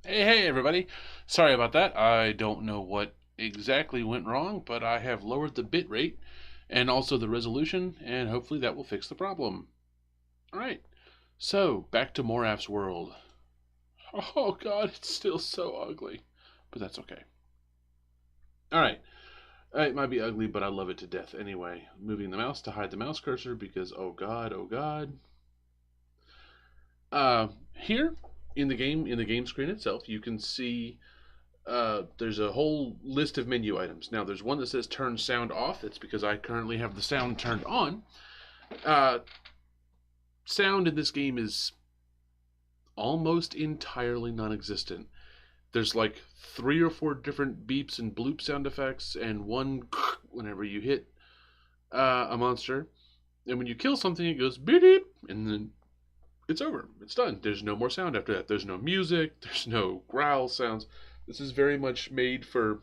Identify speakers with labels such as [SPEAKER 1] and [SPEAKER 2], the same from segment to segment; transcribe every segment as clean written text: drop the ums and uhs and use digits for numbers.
[SPEAKER 1] Hey, everybody. Sorry about that. I don't know what exactly went wrong, but I have lowered the bit rate and also the resolution, and hopefully that will fix the problem. All right. So, back to Moraff's world. Oh, God, it's still so ugly. But that's okay. All right. It might be ugly, but I love it to death anyway. Moving the mouse to hide the mouse cursor because, oh, God, oh, God. Here in the game screen itself, you can see there's a whole list of menu items. Now, there's one that says turn sound off. That's because I currently have the sound turned on. Uh, Sound in this game is almost entirely non existent. There's like 3 or 4 different beeps and bloop sound effects, and one whenever you hit a monster. And when you kill something, it goes beep, and then it's over. It's done. There's no more sound after that. There's no music, there's no growl sounds. This is very much made for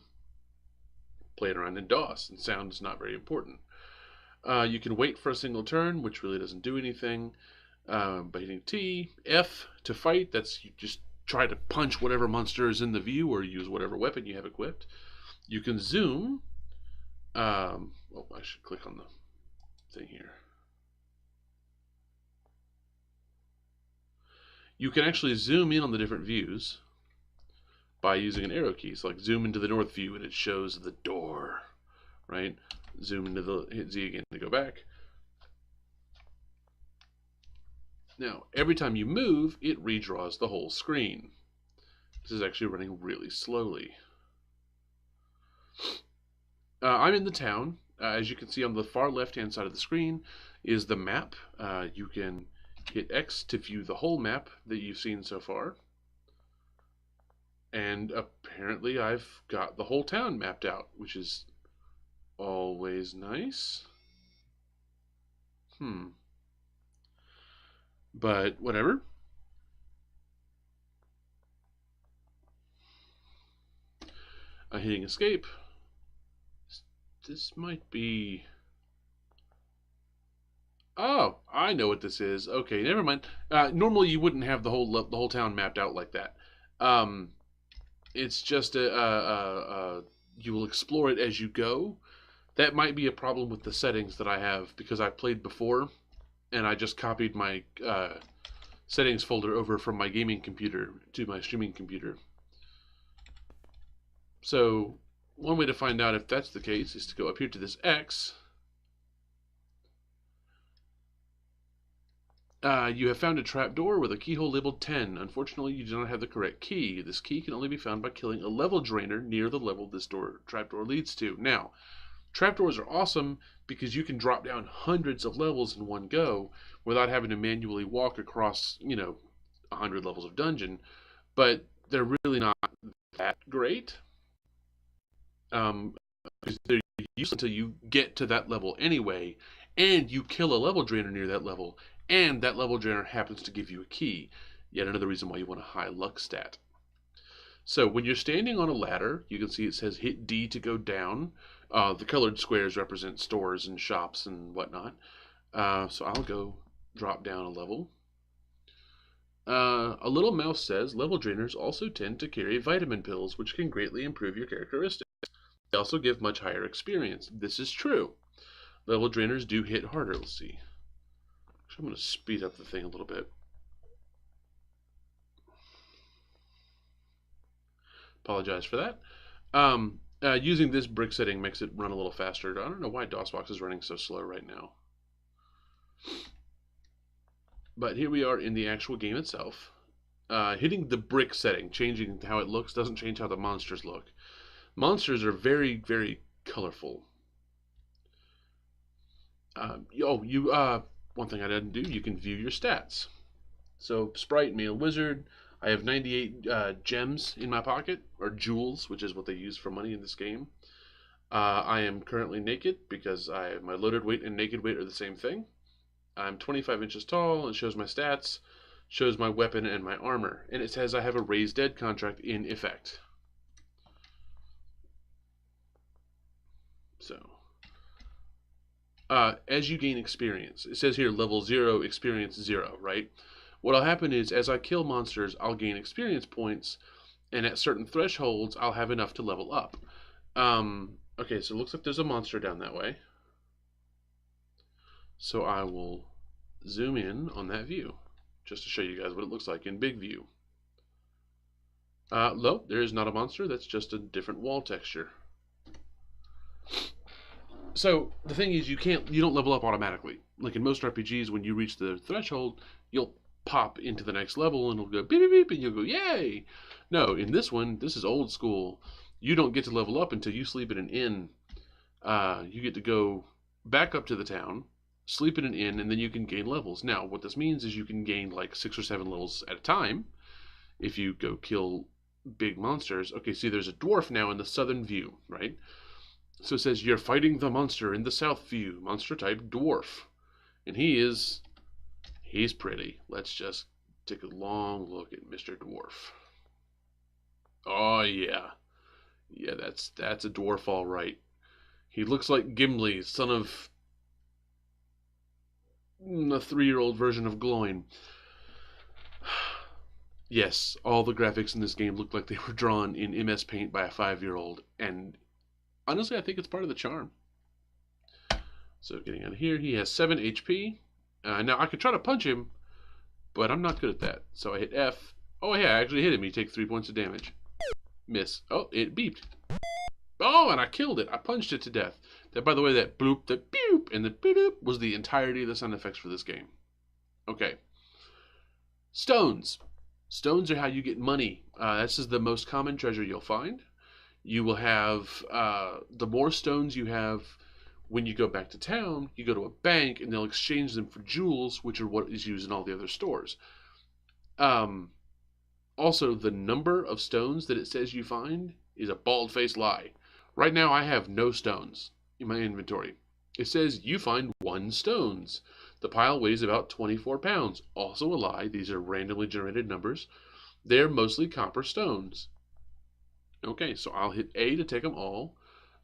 [SPEAKER 1] playing around in DOS, and sound is not very important. You can wait for a single turn, which really doesn't do anything. By hitting T, F to fight, that's you just try to punch whatever monster is in the view or use whatever weapon you have equipped. You can zoom. Oh, I should click on the thing here. You can actually zoom in on the different views by using an arrow key. So, like, zoom into the north view and it shows the door, right? Zoom into hit Z again to go back. Now, every time you move, it redraws the whole screen. This is actually running really slowly. I'm in the town. As you can see on the far left-hand side of the screen is the map. You can hit X to view the whole map that you've seen so far. And apparently I've got the whole town mapped out, which is always nice. But whatever. Hitting escape. This might be... Oh, I know what this is. Okay, never mind. Normally you wouldn't have the whole town mapped out like that. It's just you will explore it as you go. That might be a problem with the settings that I have because I played before, and I just copied my settings folder over from my gaming computer to my streaming computer. So one way to find out if that's the case is to go up here to this X. You have found a trapdoor with a keyhole labeled 10. Unfortunately, you do not have the correct key. This key can only be found by killing a level drainer near the level this trapdoor leads to. Now, trapdoors are awesome because you can drop down hundreds of levels in one go without having to manually walk across, 100 levels of dungeon. But they're really not that great. Because they're useless until you get to that level anyway, and you kill a level drainer near that level, and that level drainer happens to give you a key. Yet another reason why you want a high luck stat. So when you're standing on a ladder, you can see it says hit D to go down. The colored squares represent stores and shops and whatnot. So I'll go drop down a level. A little mouse says level drainers also tend to carry vitamin pills, which can greatly improve your characteristics. They also give much higher experience. This is true. Level drainers do hit harder. Let's see. Actually, I'm going to speed up the thing a little bit. Apologize for that. Using this brick setting makes it run a little faster. I don't know why DOSBox is running so slow right now. But here we are in the actual game itself. Hitting the brick setting, changing how it looks, doesn't change how the monsters look. Monsters are very, very colorful. One thing I didn't do, you can view your stats. So, Sprite, Male Wizard, I have 98 gems in my pocket, or jewels, which is what they use for money in this game. I am currently naked because my loaded weight and naked weight are the same thing. I'm 25 inches tall, it shows my stats, shows my weapon and my armor, and it says I have a Raise Dead contract in effect. So, as you gain experience, it says here level 0, experience 0, right? What'll happen is as I kill monsters, I'll gain experience points, and at certain thresholds, I'll have enough to level up. Okay, so it looks like there's a monster down that way. So I will zoom in on that view, just to show you guys what it looks like in big view. No, there is not a monster. That's just a different wall texture. So the thing is, you don't level up automatically. Like in most RPGs, when you reach the threshold, you'll pop into the next level and it'll go beep beep beep, and you'll go yay. No, in this one, this is old school. You don't get to level up until you sleep in an inn. You get to go back up to the town, sleep in an inn, and then you can gain levels. Now, what this means is you can gain like 6 or 7 levels at a time if you go kill big monsters. Okay, see, there's a dwarf now in the southern view, right? So it says you're fighting the monster in the south view, monster type dwarf. And he's pretty. Let's just take a long look at Mr. Dwarf. Oh yeah. Yeah, that's a dwarf all right. He looks like Gimli, son of a 3-year-old version of Gloin. Yes, all the graphics in this game look like they were drawn in MS Paint by a 5-year-old, and honestly, I think it's part of the charm. So getting out of here, he has 7 HP. Now I could try to punch him, but I'm not good at that. So I hit F. Oh yeah, I actually hit him. He takes 3 points of damage. Miss. Oh, it beeped. Oh, and I killed it. I punched it to death. That, by the way, that bloop, the boop, and the boop was the entirety of the sound effects for this game. Okay. Stones. Stones are how you get money. This is the most common treasure you'll find. You will have, the more stones you have when you go back to town, you go to a bank and they'll exchange them for jewels, which are what is used in all the other stores. Also, the number of stones that it says you find is a bald-faced lie. Right now, I have no stones in my inventory. It says you find 1 stones. The pile weighs about 24 pounds. Also a lie. These are randomly generated numbers. They're mostly copper stones. Okay, so I'll hit A to take them all.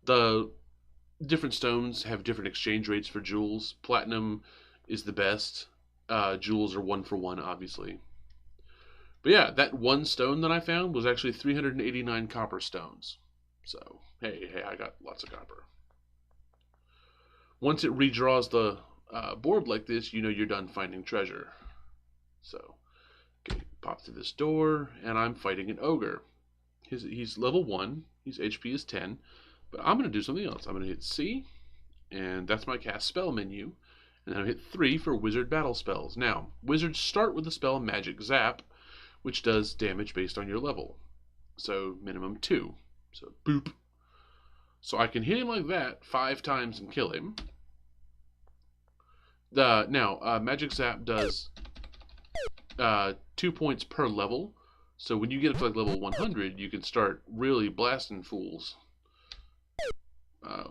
[SPEAKER 1] The different stones have different exchange rates for jewels. Platinum is the best. Jewels are 1 for 1, obviously. But yeah, that 1 stone that I found was actually 389 copper stones. So, hey, I got lots of copper. Once it redraws the board like this, you know you're done finding treasure. So, okay, pop through this door, and I'm fighting an ogre. He's level 1, his HP is 10, but I'm going to do something else. I'm going to hit C, and that's my cast spell menu, and then I hit 3 for wizard battle spells. Now, wizards start with the spell Magic Zap, which does damage based on your level. So, minimum 2. So, boop. So I can hit him like that 5 times and kill him. Now, Magic Zap does 2 points per level. So when you get up to like level 100, you can start really blasting fools.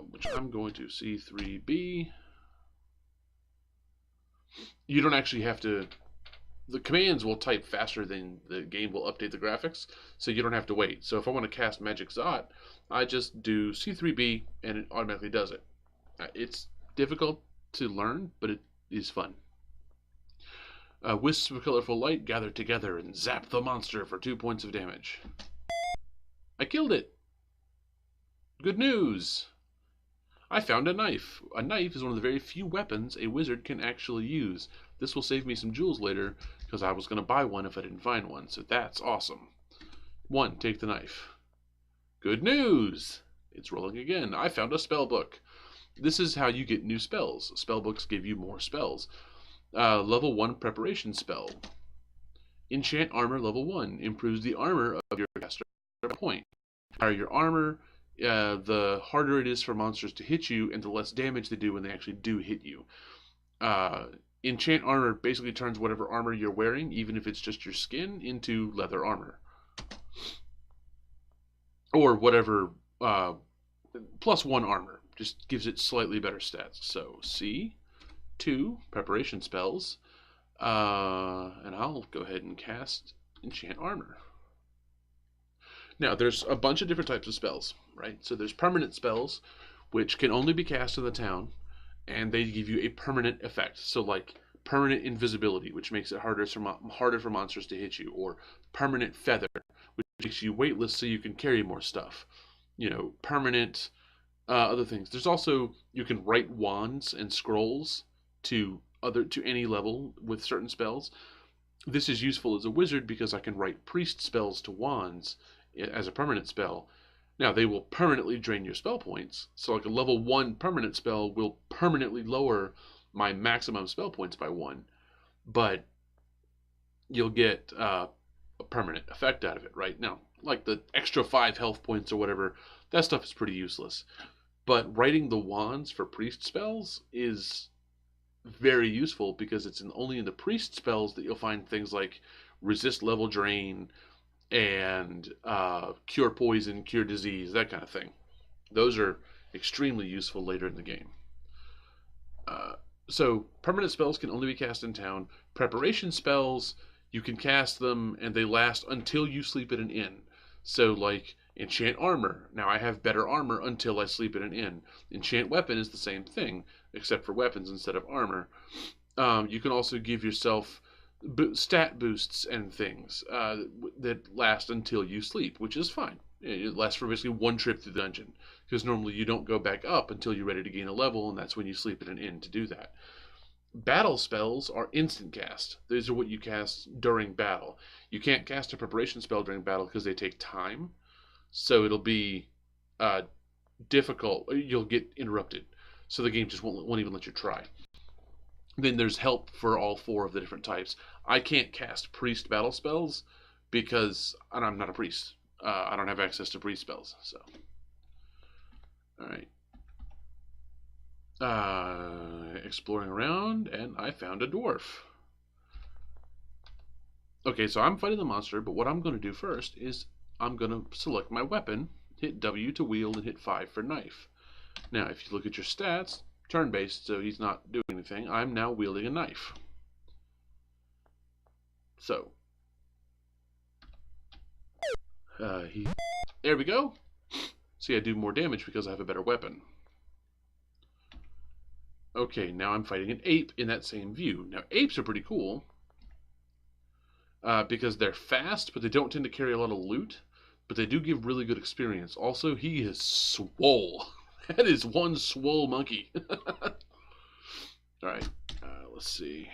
[SPEAKER 1] Which I'm going to C3B. You don't actually have to... The commands will type faster than the game will update the graphics, so you don't have to wait. So if I want to cast Magic Zot, I just do C3B and it automatically does it. It's difficult to learn, but it is fun. Wisps of colorful light gather together and zap the monster for 2 points of damage. I killed it! Good news! I found a knife. A knife is one of the very few weapons a wizard can actually use. This will save me some jewels later, because I was going to buy one if I didn't find one, so that's awesome. 1, take the knife. Good news! It's rolling again. I found a spell book. This is how you get new spells. Spell books give you more spells. Level 1 preparation spell. Enchant armor level 1. Improves the armor of your caster by a point. The higher your armor, the harder it is for monsters to hit you, and the less damage they do when they actually do hit you. Enchant armor basically turns whatever armor you're wearing, even if it's just your skin, into leather armor. Or whatever, +1 armor. Just gives it slightly better stats. So, C2, preparation spells. And I'll go ahead and cast Enchant Armor. Now, there's a bunch of different types of spells, right? So there's permanent spells, which can only be cast in the town, and they give you a permanent effect. So like permanent invisibility, which makes it harder for monsters to hit you, or permanent feather, which makes you weightless so you can carry more stuff. You know, permanent, other things. There's also, you can write wands and scrolls to any level with certain spells. This is useful as a wizard because I can write priest spells to wands as a permanent spell. Now, they will permanently drain your spell points. So, like a level 1 permanent spell will permanently lower my maximum spell points by 1. But you'll get a permanent effect out of it, right? Now, like the extra 5 health points or whatever, that stuff is pretty useless. But writing the wands for priest spells is very useful because it's only in the priest spells that you'll find things like resist level drain and cure poison, cure disease, that kind of thing. Those are extremely useful later in the game. So permanent spells can only be cast in town. Preparation spells, you can cast them and they last until you sleep at an inn. So like enchant armor. Now I have better armor until I sleep at an inn. Enchant weapon is the same thing, except for weapons instead of armor. You can also give yourself stat boosts and things that last until you sleep, which is fine. It lasts for basically 1 trip through the dungeon, because normally you don't go back up until you're ready to gain a level, and that's when you sleep at an inn to do that. Battle spells are instant cast. These are what you cast during battle. You can't cast a preparation spell during battle because they take time, so it'll be difficult. You'll get interrupted, so the game just won't even let you try. Then there's help for all 4 of the different types. I can't cast priest battle spells because I'm not a priest. I don't have access to priest spells. So, all right. Exploring around, and I found a dwarf. Okay, so I'm fighting the monster, but what I'm going to do first is I'm going to select my weapon, hit W to wield, and hit 5 for knife. Now, if you look at your stats, turn-based, so he's not doing anything, I'm now wielding a knife. So, there we go. See, I do more damage because I have a better weapon. Okay, now I'm fighting an ape in that same view. Now, apes are pretty cool because they're fast, but they don't tend to carry a lot of loot, but they do give really good experience. Also, he is swole. That is one swole monkey. Alright, let's see.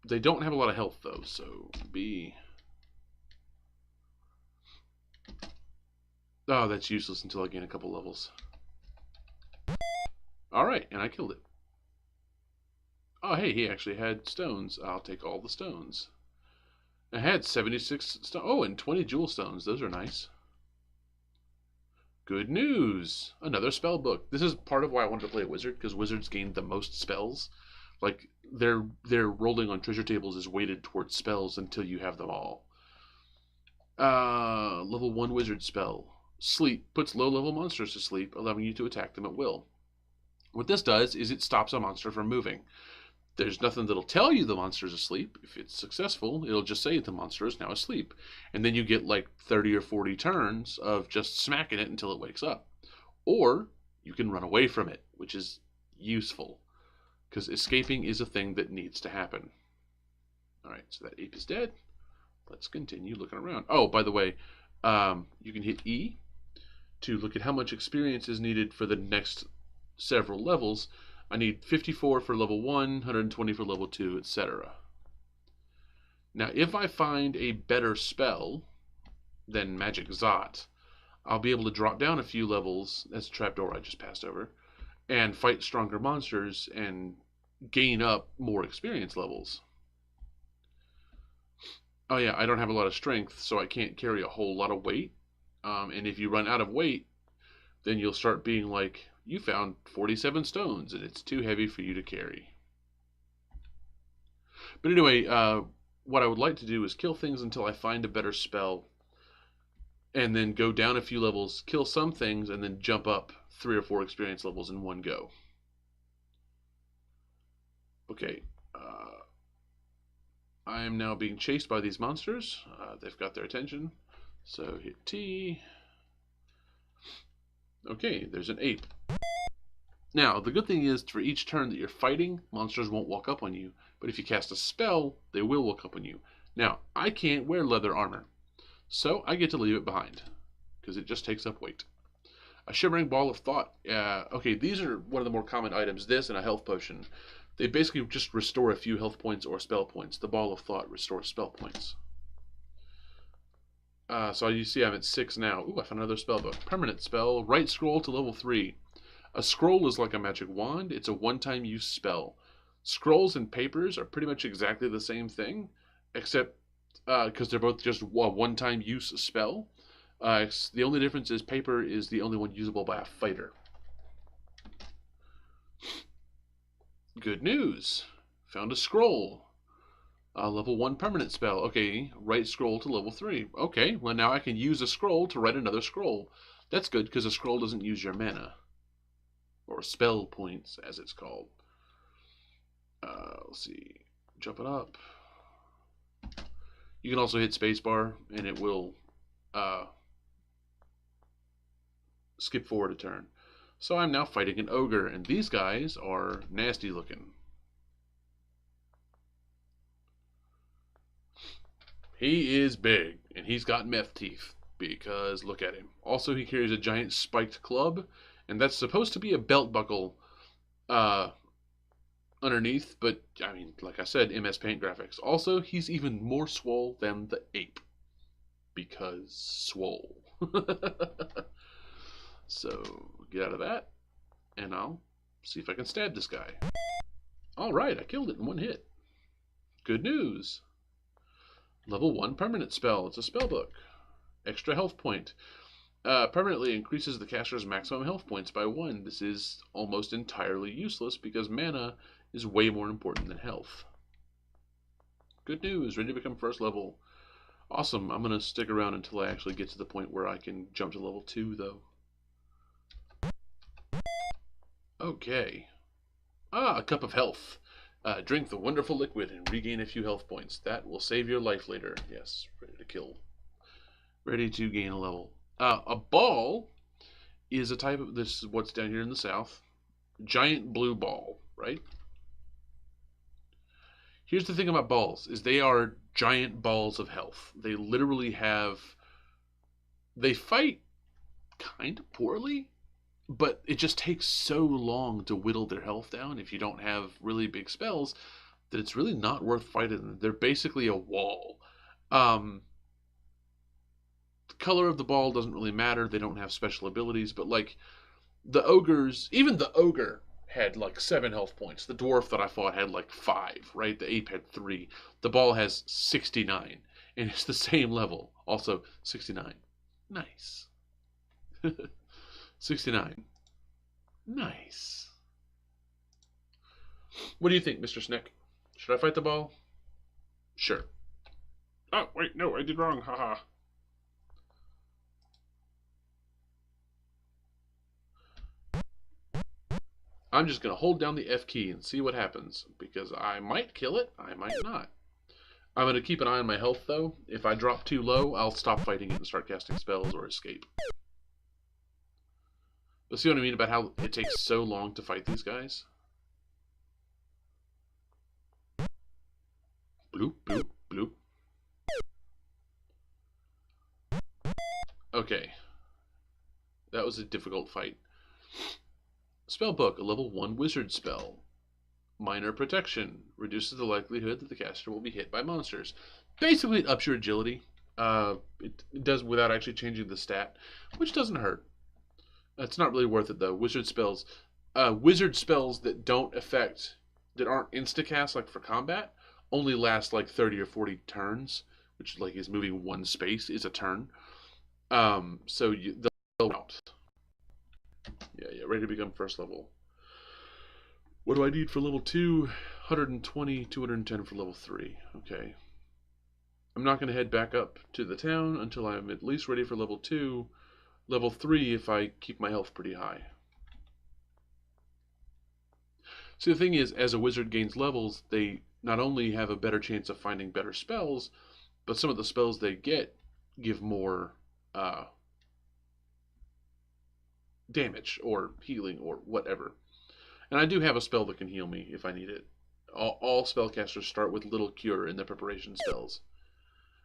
[SPEAKER 1] They don't have a lot of health, though, so B. Oh, that's useless until I gain a couple levels. Alright, and I killed it. Oh, hey, he actually had stones. I'll take all the stones. I had 76 stones. Oh, and 20 jewel stones. Those are nice. Good news! Another spell book. This is part of why I wanted to play a wizard, because wizards gain the most spells. Like, their rolling on treasure tables is weighted towards spells until you have them all. Level 1 wizard spell. Sleep. Puts low-level monsters to sleep, allowing you to attack them at will. What this does is it stops a monster from moving. There's nothing that'll tell you the monster's asleep. If it's successful, it'll just say the monster is now asleep. And then you get like 30 or 40 turns of just smacking it until it wakes up. Or you can run away from it, which is useful, because escaping is a thing that needs to happen. Alright, so that ape is dead. Let's continue looking around. Oh, by the way, you can hit E to look at how much experience is needed for the next several levels. I need 54 for level 1, 120 for level 2, etc. Now, if I find a better spell than Magic Zot, I'll be able to drop down a few levels, that's a trapdoor I just passed over, and fight stronger monsters and gain up more experience levels. Oh yeah, I don't have a lot of strength, so I can't carry a whole lot of weight. And if you run out of weight, then you'll start being like, you found 47 stones, and it's too heavy for you to carry. But anyway, what I would like to do is kill things until I find a better spell, and then go down a few levels, kill some things, and then jump up 3 or 4 experience levels in one go. Okay, I am now being chased by these monsters. They've got their attention, so hit T. Okay, there's an ape. Now, the good thing is, for each turn that you're fighting, monsters won't walk up on you. But if you cast a spell, they will walk up on you. Now, I can't wear leather armor, so I get to leave it behind, because it just takes up weight. A shimmering ball of thought. Okay, these are one of the more common items. This and a health potion. They basically just restore a few health points or spell points. The ball of thought restores spell points. So you see I'm at 6 now. Ooh, I found another spell book. Permanent spell. Right scroll to level 3. A scroll is like a magic wand. It's a one-time use spell. Scrolls and papers are pretty much exactly the same thing, except because they're both just a one-time use spell. The only difference is paper is the only one usable by a fighter. Good news. Found a scroll. Level 1 permanent spell. Okay, right scroll to level 3. Okay, well now I can use a scroll to write another scroll. That's good because a scroll doesn't use your mana. Or spell points, as it's called. Let's see. Jump it up. You can also hit spacebar and it will skip forward a turn. So I'm now fighting an ogre, and these guys are nasty looking. He is big, and he's got meth teeth, because look at him. Also, he carries a giant spiked club, and that's supposed to be a belt buckle underneath, but, I mean, like I said, MS Paint graphics. Also, he's even more swole than the ape, because swole. So, get out of that, and I'll see if I can stab this guy. Alright, I killed it in one hit. Good news. Level 1 permanent spell. It's a spell book. Extra health point. Permanently increases the caster's maximum health points by 1. This is almost entirely useless because mana is way more important than health. Good news. Ready to become first level. Awesome. I'm going to stick around until I actually get to the point where I can jump to level 2, though. Okay. A cup of health. Drink the wonderful liquid and regain a few health points. That will save your life later. Yes, ready to kill. Ready to gain a level. A ball is a type of, this is what's down here in the south. Giant blue ball, right? Here's the thing about balls, is they are giant balls of health. They literally have, they fight kind of poorly, but it just takes so long to whittle their health down if you don't have really big spells that it's really not worth fighting. They're basically a wall. The color of the ball doesn't really matter. They don't have special abilities, but like the ogres, even the ogre had like 7 health points. The dwarf that I fought had like 5, right? The ape had 3. The ball has 69, and it's the same level. Also 69. Nice. 69. Nice. What do you think, Mr. Snick? Should I fight the ball? Sure. Oh, wait, no, I did wrong. Haha. I'm just going to hold down the F key and see what happens, because I might kill it, I might not. I'm going to keep an eye on my health, though. If I drop too low, I'll stop fighting it and start casting spells or escape. But see what I mean about how it takes so long to fight these guys? Bloop, bloop, bloop. Okay. That was a difficult fight. Spellbook, a level 1 wizard spell. Minor protection. Reduces the likelihood that the caster will be hit by monsters. Basically, it ups your agility. It does without actually changing the stat, which doesn't hurt. It's not really worth it, though. Wizard spells that don't affect, that aren't instacast like for combat, only last like 30 or 40 turns, which like is moving 1 space is a turn. So they'll out. Yeah, ready to become first level. What do I need for level 2? 120, 210 for level 3. Okay. I'm not going to head back up to the town until I'm at least ready for level 2. Level 3 if I keep my health pretty high. See, the thing is, as a wizard gains levels, they not only have a better chance of finding better spells, but some of the spells they get give more damage or healing or whatever. And I do have a spell that can heal me if I need it. All spellcasters start with little cure in their preparation spells.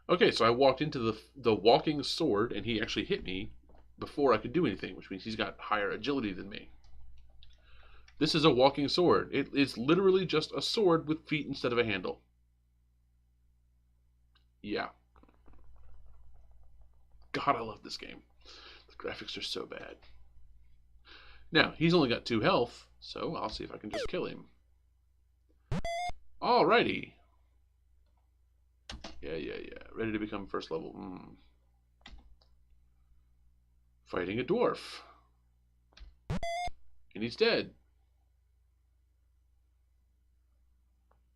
[SPEAKER 1] Okay, so I walked into the walking sword, and he actually hit me before I could do anything, which means he's got higher agility than me. This is a walking sword. It is literally just a sword with feet instead of a handle. Yeah. God, I love this game. The graphics are so bad. Now, he's only got 2 health, so I'll see if I can just kill him. Alrighty. Yeah. Ready to become first level. Fighting a dwarf. And he's dead.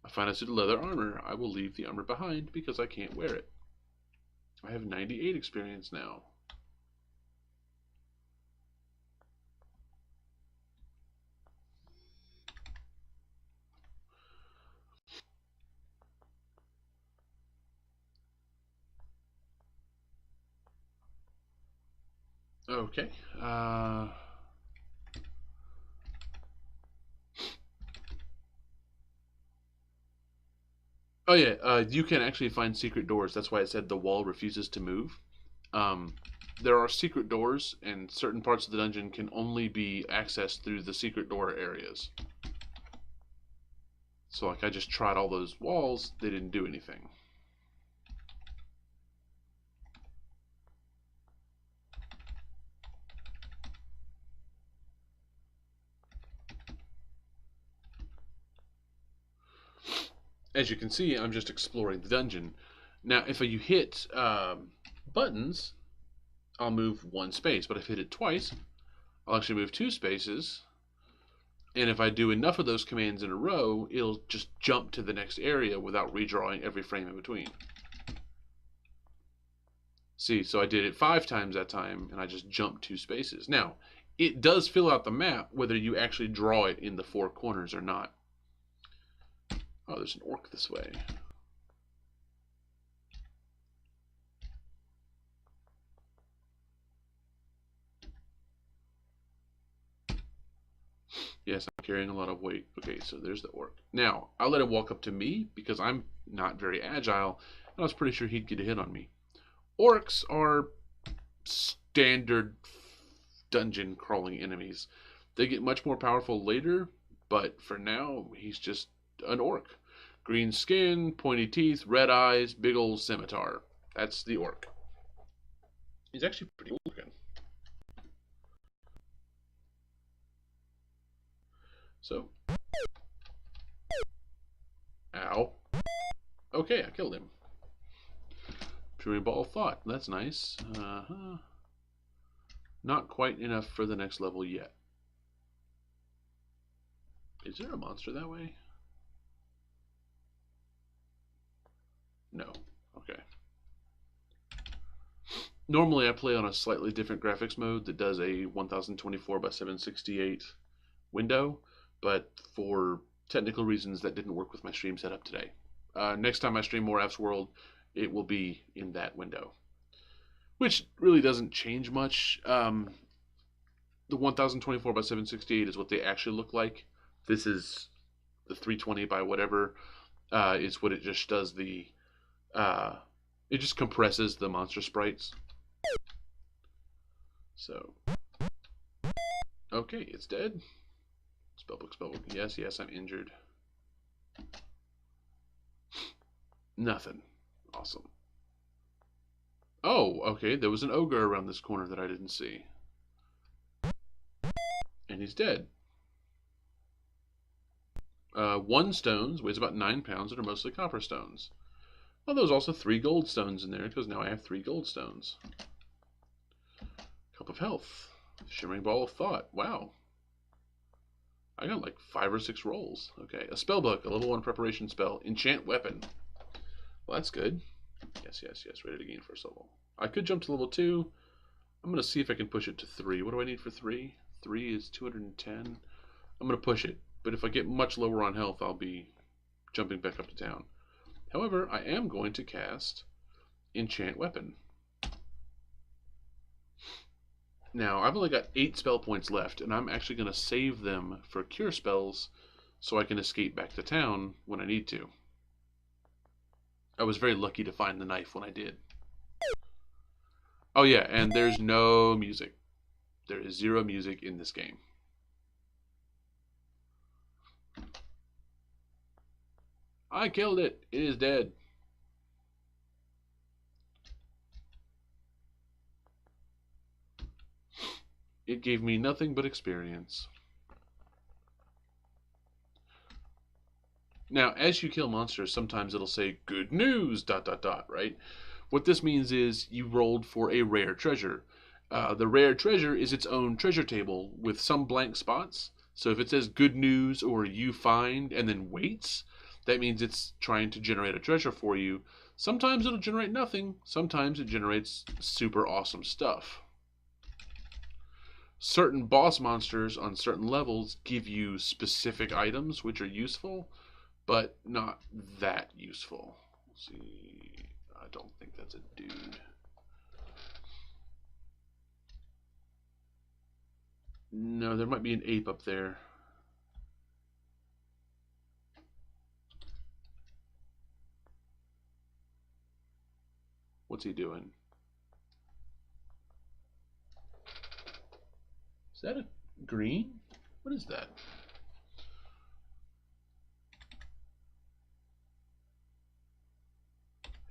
[SPEAKER 1] I find a suit of leather armor. I will leave the armor behind because I can't wear it. I have 98 experience now. Okay. Oh yeah, you can actually find secret doors. That's why it said the wall refuses to move. Um, there are secret doors, and certain parts of the dungeon can only be accessed through the secret door areas. So like I just tried all those walls, they didn't do anything. As you can see, I'm just exploring the dungeon. Now, if you hit buttons, I'll move 1 space, but if I hit it twice, I'll actually move 2 spaces. And if I do enough of those commands in a row, it'll just jump to the next area without redrawing every frame in between. See, so I did it 5 times that time, and I just jumped 2 spaces. Now, it does fill out the map whether you actually draw it in the 4 corners or not. Oh, there's an orc this way. Yes, I'm carrying a lot of weight. Okay, so there's the orc. Now, I'll let him walk up to me because I'm not very agile, and I was pretty sure he'd get a hit on me. Orcs are standard dungeon crawling enemies. They get much more powerful later, but for now, he's just an orc. Green skin, pointy teeth, red eyes, big old scimitar. That's the orc. He's actually pretty cool looking. So, ow. Okay, I killed him. Puree ball of thought. That's nice. Not quite enough for the next level yet. Is there a monster that way? No. Okay. Normally I play on a slightly different graphics mode that does a 1024 by 768 window, but for technical reasons that didn't work with my stream setup today. Next time I stream Moraff's World, it will be in that window, which really doesn't change much. The 1024 by 768 is what they actually look like. This is the 320 by whatever is what it just does the it just compresses the monster sprites. So, okay, it's dead. Spellbook, spellbook. Yes, I'm injured. Nothing. Awesome. Oh, okay, there was an ogre around this corner that I didn't see. And he's dead. 1 stones, weighs about 9 pounds, and are mostly copper stones. Well, there was also 3 gold stones in there, because now I have 3 gold stones. Cup of health. Shimmering ball of thought. Wow. I got like 5 or 6 rolls. Okay, a spellbook, a level 1 preparation spell. Enchant weapon. Well, that's good. Yes. Ready to gain first level. I could jump to level 2. I'm going to see if I can push it to 3. What do I need for 3? 3 is 210. I'm going to push it. But if I get much lower on health, I'll be jumping back up to town. However, I am going to cast Enchant Weapon. Now, I've only got 8 spell points left, and I'm actually going to save them for cure spells so I can escape back to town when I need to. I was very lucky to find the knife when I did. Oh yeah, and there's no music. There is zero music in this game. I killed it. It is dead. It gave me nothing but experience. Now, as you kill monsters, sometimes it'll say, good news, dot, dot, dot, right? What this means is you rolled for a rare treasure. The rare treasure is its own treasure table with some blank spots. So if it says good news or you find and then waits, that means it's trying to generate a treasure for you. Sometimes it'll generate nothing. Sometimes it generates super awesome stuff. Certain boss monsters on certain levels give you specific items which are useful, but not that useful. Let's see, I don't think that's a dude. No, there might be an ape up there. What's he doing? Is that a green? What is that?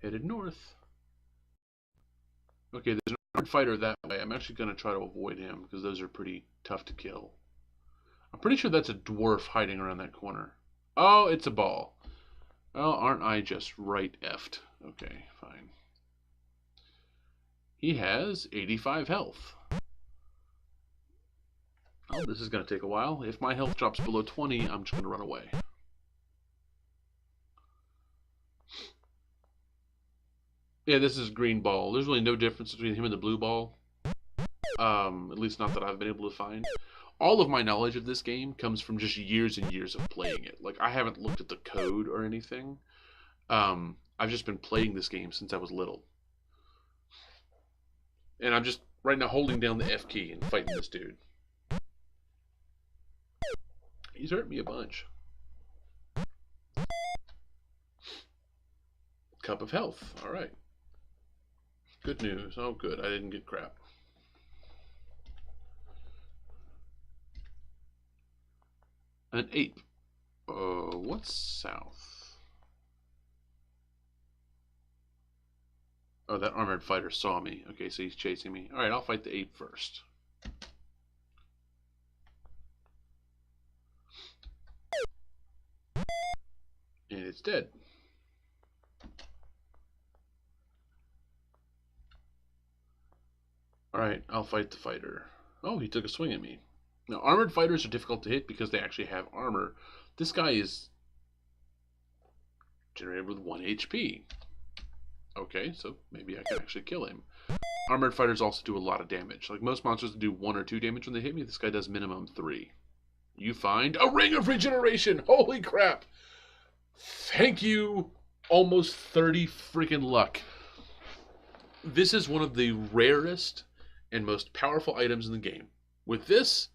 [SPEAKER 1] Headed north. Okay, there's an armored fighter that way. I'm actually going to try to avoid him because those are pretty tough to kill. I'm pretty sure that's a dwarf hiding around that corner. Oh, it's a ball. Well, aren't I just right effed? Okay, fine. He has 85 health. Oh, this is going to take a while. If my health drops below 20, I'm just going to run away. Yeah, this is green ball. There's really no difference between him and the blue ball. At least not that I've been able to find. All of my knowledge of this game comes from just years and years of playing it. Like, I haven't looked at the code or anything. I've just been playing this game since I was little. And I'm just, right now, holding down the F key and fighting this dude. He's hurt me a bunch. Cup of health. Alright. Good news. Oh, good. I didn't get crap. An ape. What's south? Oh, that armored fighter saw me. Okay, so he's chasing me. Alright, I'll fight the ape first. And it's dead. Alright, I'll fight the fighter. Oh, he took a swing at me. Now, armored fighters are difficult to hit because they actually have armor. This guy is generated with 1 HP. Okay, so maybe I can actually kill him. Armored fighters also do a lot of damage. Like most monsters do 1 or 2 damage when they hit me. This guy does minimum 3. You find a ring of regeneration. Holy crap. Thank you. Almost 30 freaking luck. This is one of the rarest and most powerful items in the game. With this,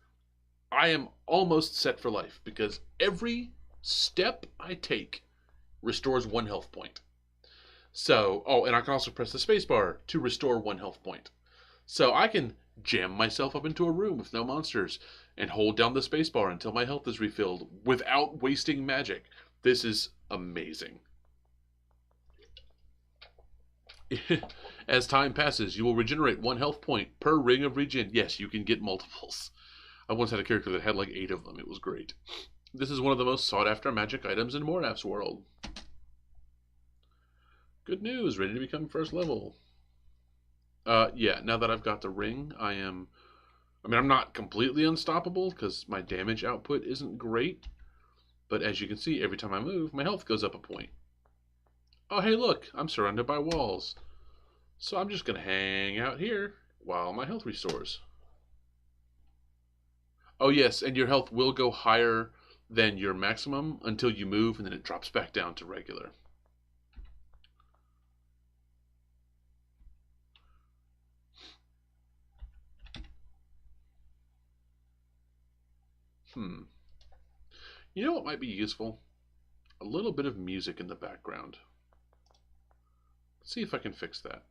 [SPEAKER 1] I am almost set for life because every step I take restores 1 health point. So, oh, and I can also press the spacebar to restore 1 health point. So I can jam myself up into a room with no monsters and hold down the spacebar until my health is refilled without wasting magic. This is amazing. As time passes, you will regenerate 1 health point per ring of regen. Yes, you can get multiples. I once had a character that had like 8 of them. It was great. This is one of the most sought after magic items in Moraff's world. Good news, ready to become first level. Yeah, now that I've got the ring, I'm not completely unstoppable because my damage output isn't great. But as you can see, every time I move, my health goes up a point. Oh, hey, look, I'm surrounded by walls. So I'm just going to hang out here while my health restores. Oh, yes, and your health will go higher than your maximum until you move, and then it drops back down to regular. You know what might be useful? A little bit of music in the background. Let's see if I can fix that.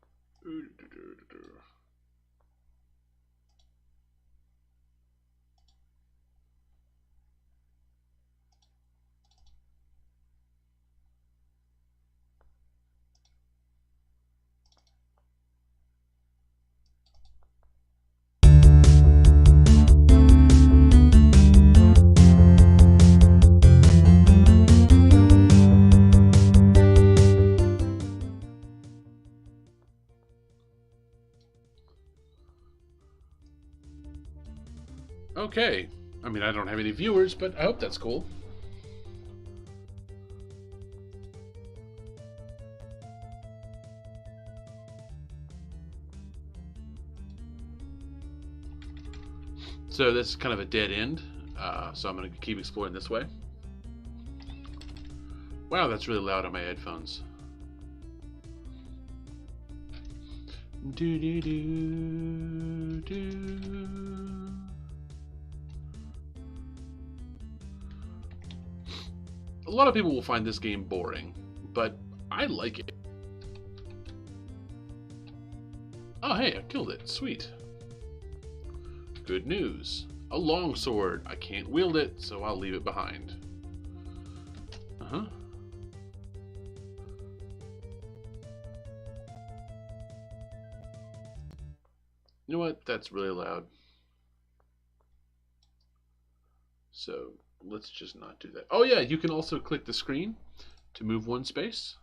[SPEAKER 1] Okay. I mean, I don't have any viewers, but I hope that's cool. So this is kind of a dead end, so I'm going to keep exploring this way. Wow, that's really loud on my headphones. Do do do do. A lot of people will find this game boring, but I like it. Oh hey, I killed it. Sweet. Good news. A longsword. I can't wield it, so I'll leave it behind. Uh-huh. You know what? That's really loud. So let's just not do that. Oh yeah, you can also click the screen to move one space,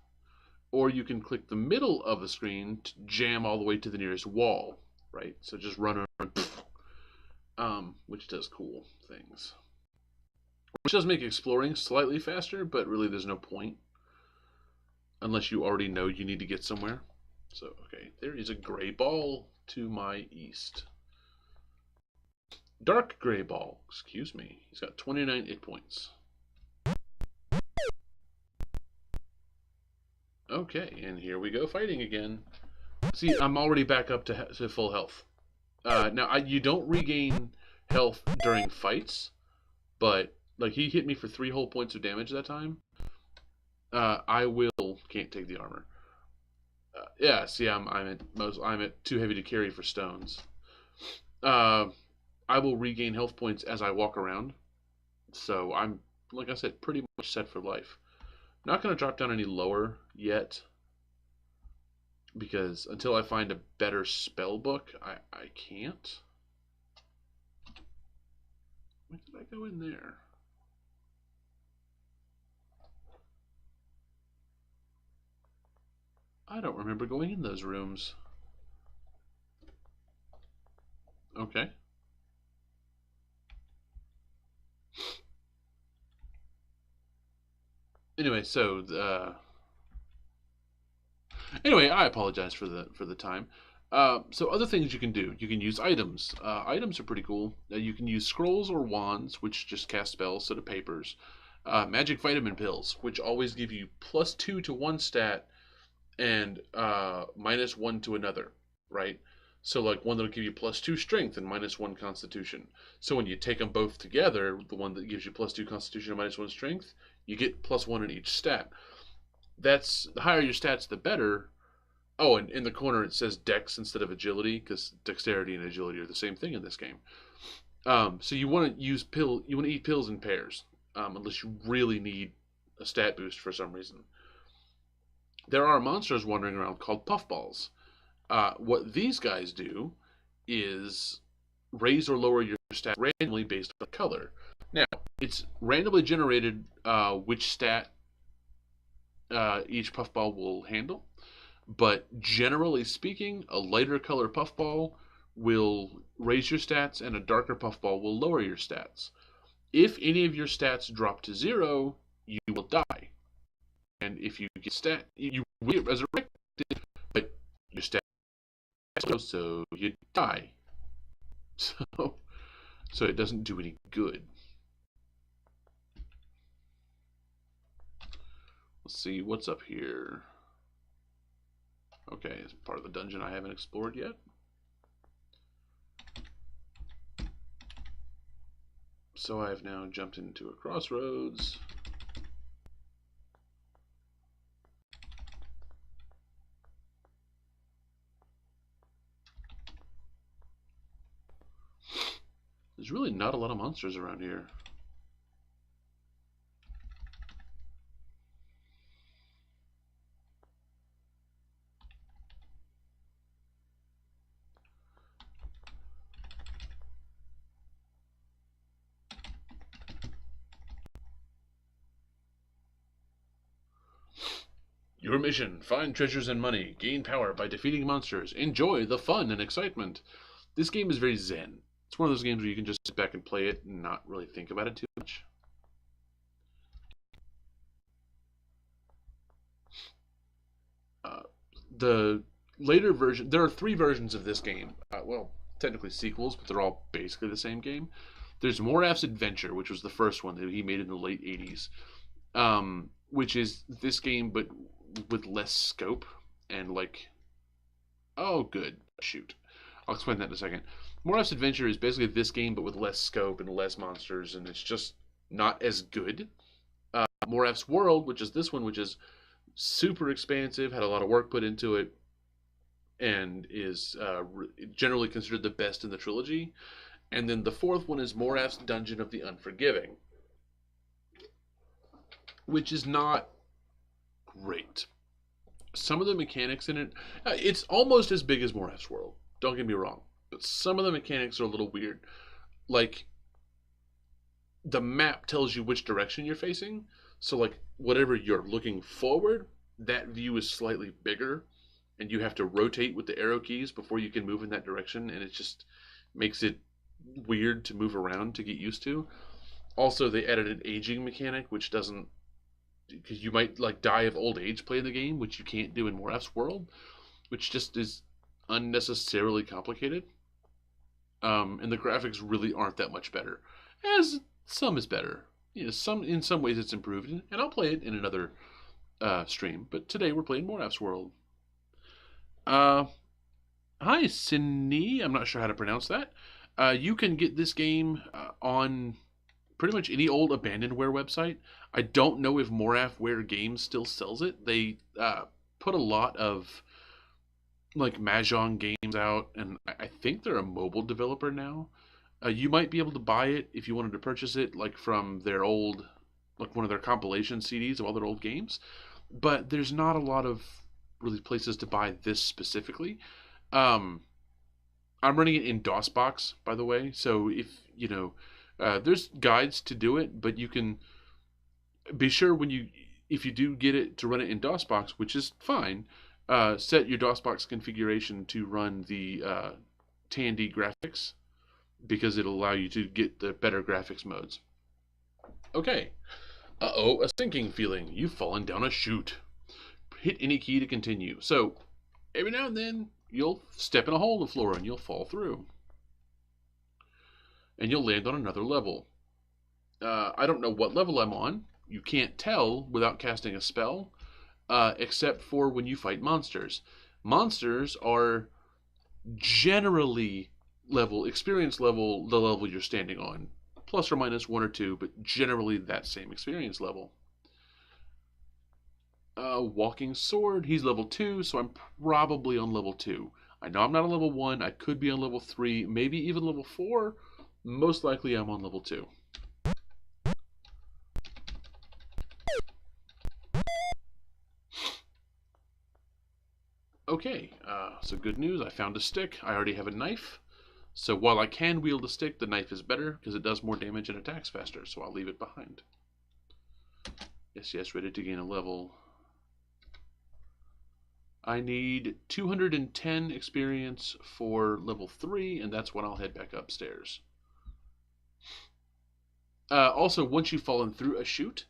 [SPEAKER 1] or you can click the middle of the screen to jam all the way to the nearest wall, right? So just run around, which does cool things. Which does make exploring slightly faster, but really there's no point unless you already know you need to get somewhere. So, okay, there is a gray ball to my east. Dark gray ball, excuse me. He's got 29 hit points. Okay, and here we go fighting again. See, I'm already back up to full health. Now, you don't regain health during fights, but like he hit me for 3 whole points of damage that time. Can't take the armor. Yeah, see, I'm at too heavy to carry for stones. I will regain health points as I walk around, so I'm, like I said, pretty much set for life. Not going to drop down any lower yet, because until I find a better spell book, I can't. When did I go in there? I don't remember going in those rooms. Okay. Anyway, anyway, I apologize for the time. So other things you can do. You can use items. Items are pretty cool. You can use scrolls or wands, which just cast spells, so do papers. Magic vitamin pills, which always give you +2 to one stat and -1 to another, right? So like one that'll give you +2 strength and -1 constitution. So when you take them both together, the one that gives you +2 constitution and -1 strength, you get +1 in each stat. That's the higher your stats, the better. Oh, and in the corner it says Dex instead of Agility, because Dexterity and Agility are the same thing in this game. So you want to you want to eat pills in pairs, unless you really need a stat boost for some reason. There are monsters wandering around called puffballs. What these guys do is raise or lower your stat randomly based on color. Now, it's randomly generated which stat each puffball will handle. But generally speaking, a lighter color puffball will raise your stats and a darker puffball will lower your stats. If any of your stats drop to 0, you will die. And if you you will get resurrected, but your stats low, so you die. So it doesn't do any good. Let's see what's up here. Okay, it's part of the dungeon I haven't explored yet. So I've now jumped into a crossroads. There's really not a lot of monsters around here. Your mission: find treasures and money, gain power by defeating monsters, enjoy the fun and excitement. This game is very zen. It's one of those games where you can just sit back and play it and not really think about it too much. The later version, there are 3 versions of this game. Well, technically sequels, but they're all basically the same game. There's Moraff's Adventure, which was the first one that he made in the late 80s, which is this game but with less scope and like, oh, good, shoot. I'll explain that in a second. Moraff's Adventure is basically this game but with less scope and less monsters, and it's just not as good. Moraff's World, which is this one, which is super expansive, had a lot of work put into it, and is generally considered the best in the trilogy. And then the 4th one is Moraff's Dungeon of the Unforgiving, which is not great. Some of the mechanics in it, it's almost as big as Moraff's World, don't get me wrong, but some of the mechanics are a little weird. Like, the map tells you which direction you're facing, so like whatever you're looking forward, that view is slightly bigger, and you have to rotate with the arrow keys before you can move in that direction, and it just makes it weird to move around to get used to. Also, they added an aging mechanic, which doesn't, because you might like die of old age playing the game, which you can't do in Moraff's World, which just is unnecessarily complicated. And the graphics really aren't that much better, as some is better. You know, in some ways it's improved, and I'll play it in another stream. But today we're playing Moraff's World. Hi, Cine. I'm not sure how to pronounce that. You can get this game on pretty much any old abandonware website. I don't know if Moraffware Games still sells it. They put a lot of like Mahjong games out, and I think they're a mobile developer now. You might be able to buy it if you wanted to purchase it, like from their old, like one of their compilation CDs of all their old games. But there's not a lot of really places to buy this specifically. I'm running it in DOSBox, by the way. So if you know, there's guides to do it, but you can be sure if you do get it to run it in DOSBox, which is fine. Set your DOSBox configuration to run the Tandy graphics, because it'll allow you to get the better graphics modes. Okay. Uh-oh, a sinking feeling. You've fallen down a chute. Hit any key to continue. So, every now and then, you'll step in a hole in the floor and you'll fall through. And you'll land on another level. I don't know what level I'm on. You can't tell without casting a spell, except for when you fight monsters. Monsters are generally experience level, the level you're standing on, plus or minus 1 or 2, but generally that same experience level. Walking sword, he's level 2, so I'm probably on level 2. I know I'm not on level 1, I could be on level 3, maybe even level 4. Most likely I'm on level 2. Okay, so good news, I found a stick. I already have a knife. So while I can wield a stick, the knife is better because it does more damage and attacks faster, so I'll leave it behind. Yes, ready to gain a level. I need 210 experience for level 3, and that's when I'll head back upstairs. Also, once you've fallen through a chute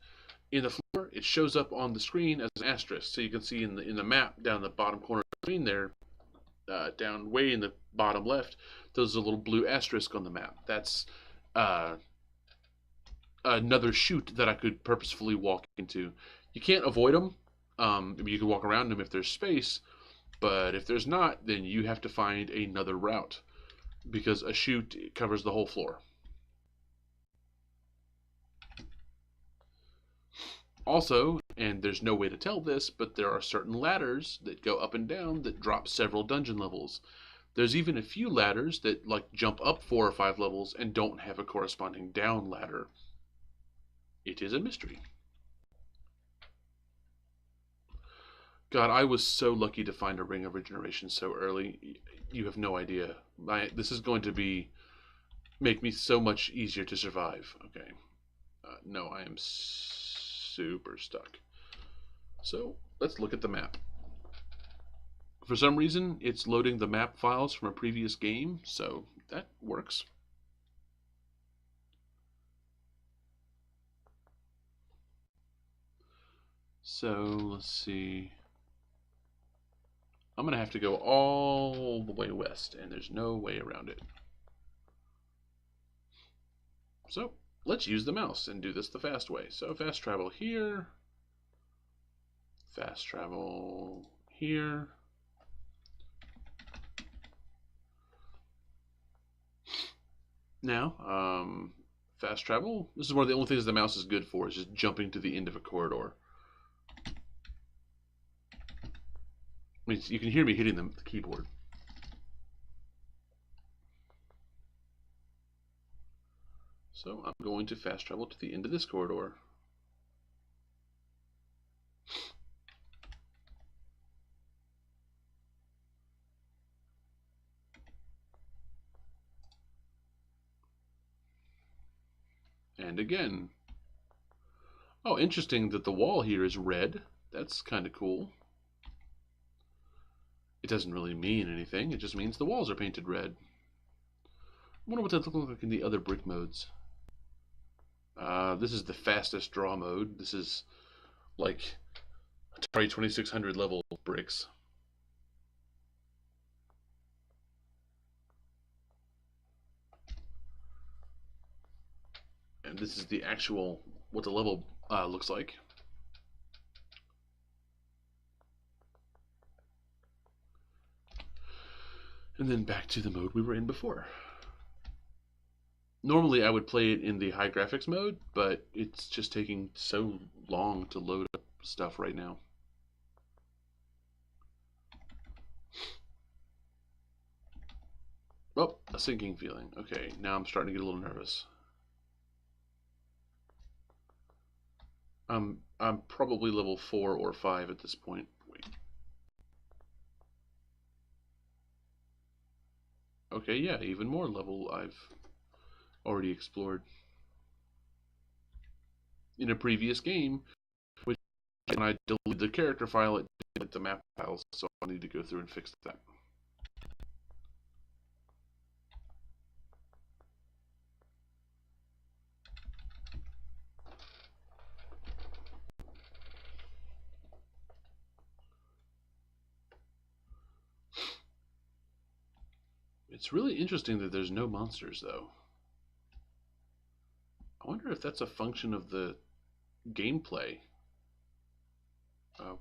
[SPEAKER 1] in the floor, it shows up on the screen as an asterisk. So you can see in the map down the bottom corner of the screen there, down way in the bottom left, there's a little blue asterisk on the map. That's another chute that I could purposefully walk into. You can't avoid them. You can walk around them if there's space, but if there's not, then you have to find another route, because a chute covers the whole floor. Also, and there's no way to tell this, but there are certain ladders that go up and down that drop several dungeon levels. There's even a few ladders that like jump up 4 or 5 levels and don't have a corresponding down ladder. It is a mystery. God, I was so lucky to find a Ring of Regeneration so early. You have no idea. This is going to make me so much easier to survive. Okay. No, I am super stuck. So, let's look at the map. For some reason, it's loading the map files from a previous game, so that works. So, let's see. I'm going to have to go all the way west, and there's no way around it. So, let's use the mouse and do this the fast way. So, fast travel here. Fast travel here. Now, fast travel. This is one of the only things the mouse is good for, is just jumping to the end of a corridor. I mean, you can hear me hitting the keyboard. So I'm going to fast travel to the end of this corridor. And again. Oh, interesting that the wall here is red. That's kind of cool. It doesn't really mean anything. It just means the walls are painted red. I wonder what that looks like in the other brick modes. This is the fastest draw mode. This is like Atari 2600 level bricks. And this is the actual, what the level looks like. And then back to the mode we were in before. Normally I would play it in the high graphics mode, but it's just taking so long to load up stuff right now. Oh, a sinking feeling. Okay, now I'm starting to get a little nervous. I'm probably level 4 or 5 at this point. Wait. Okay, yeah, even more level I've already explored. In a previous game, which when I deleted the character file, it deleted the map files, so I need to go through and fix that. It's really interesting that there's no monsters, though. I wonder if that's a function of the gameplay.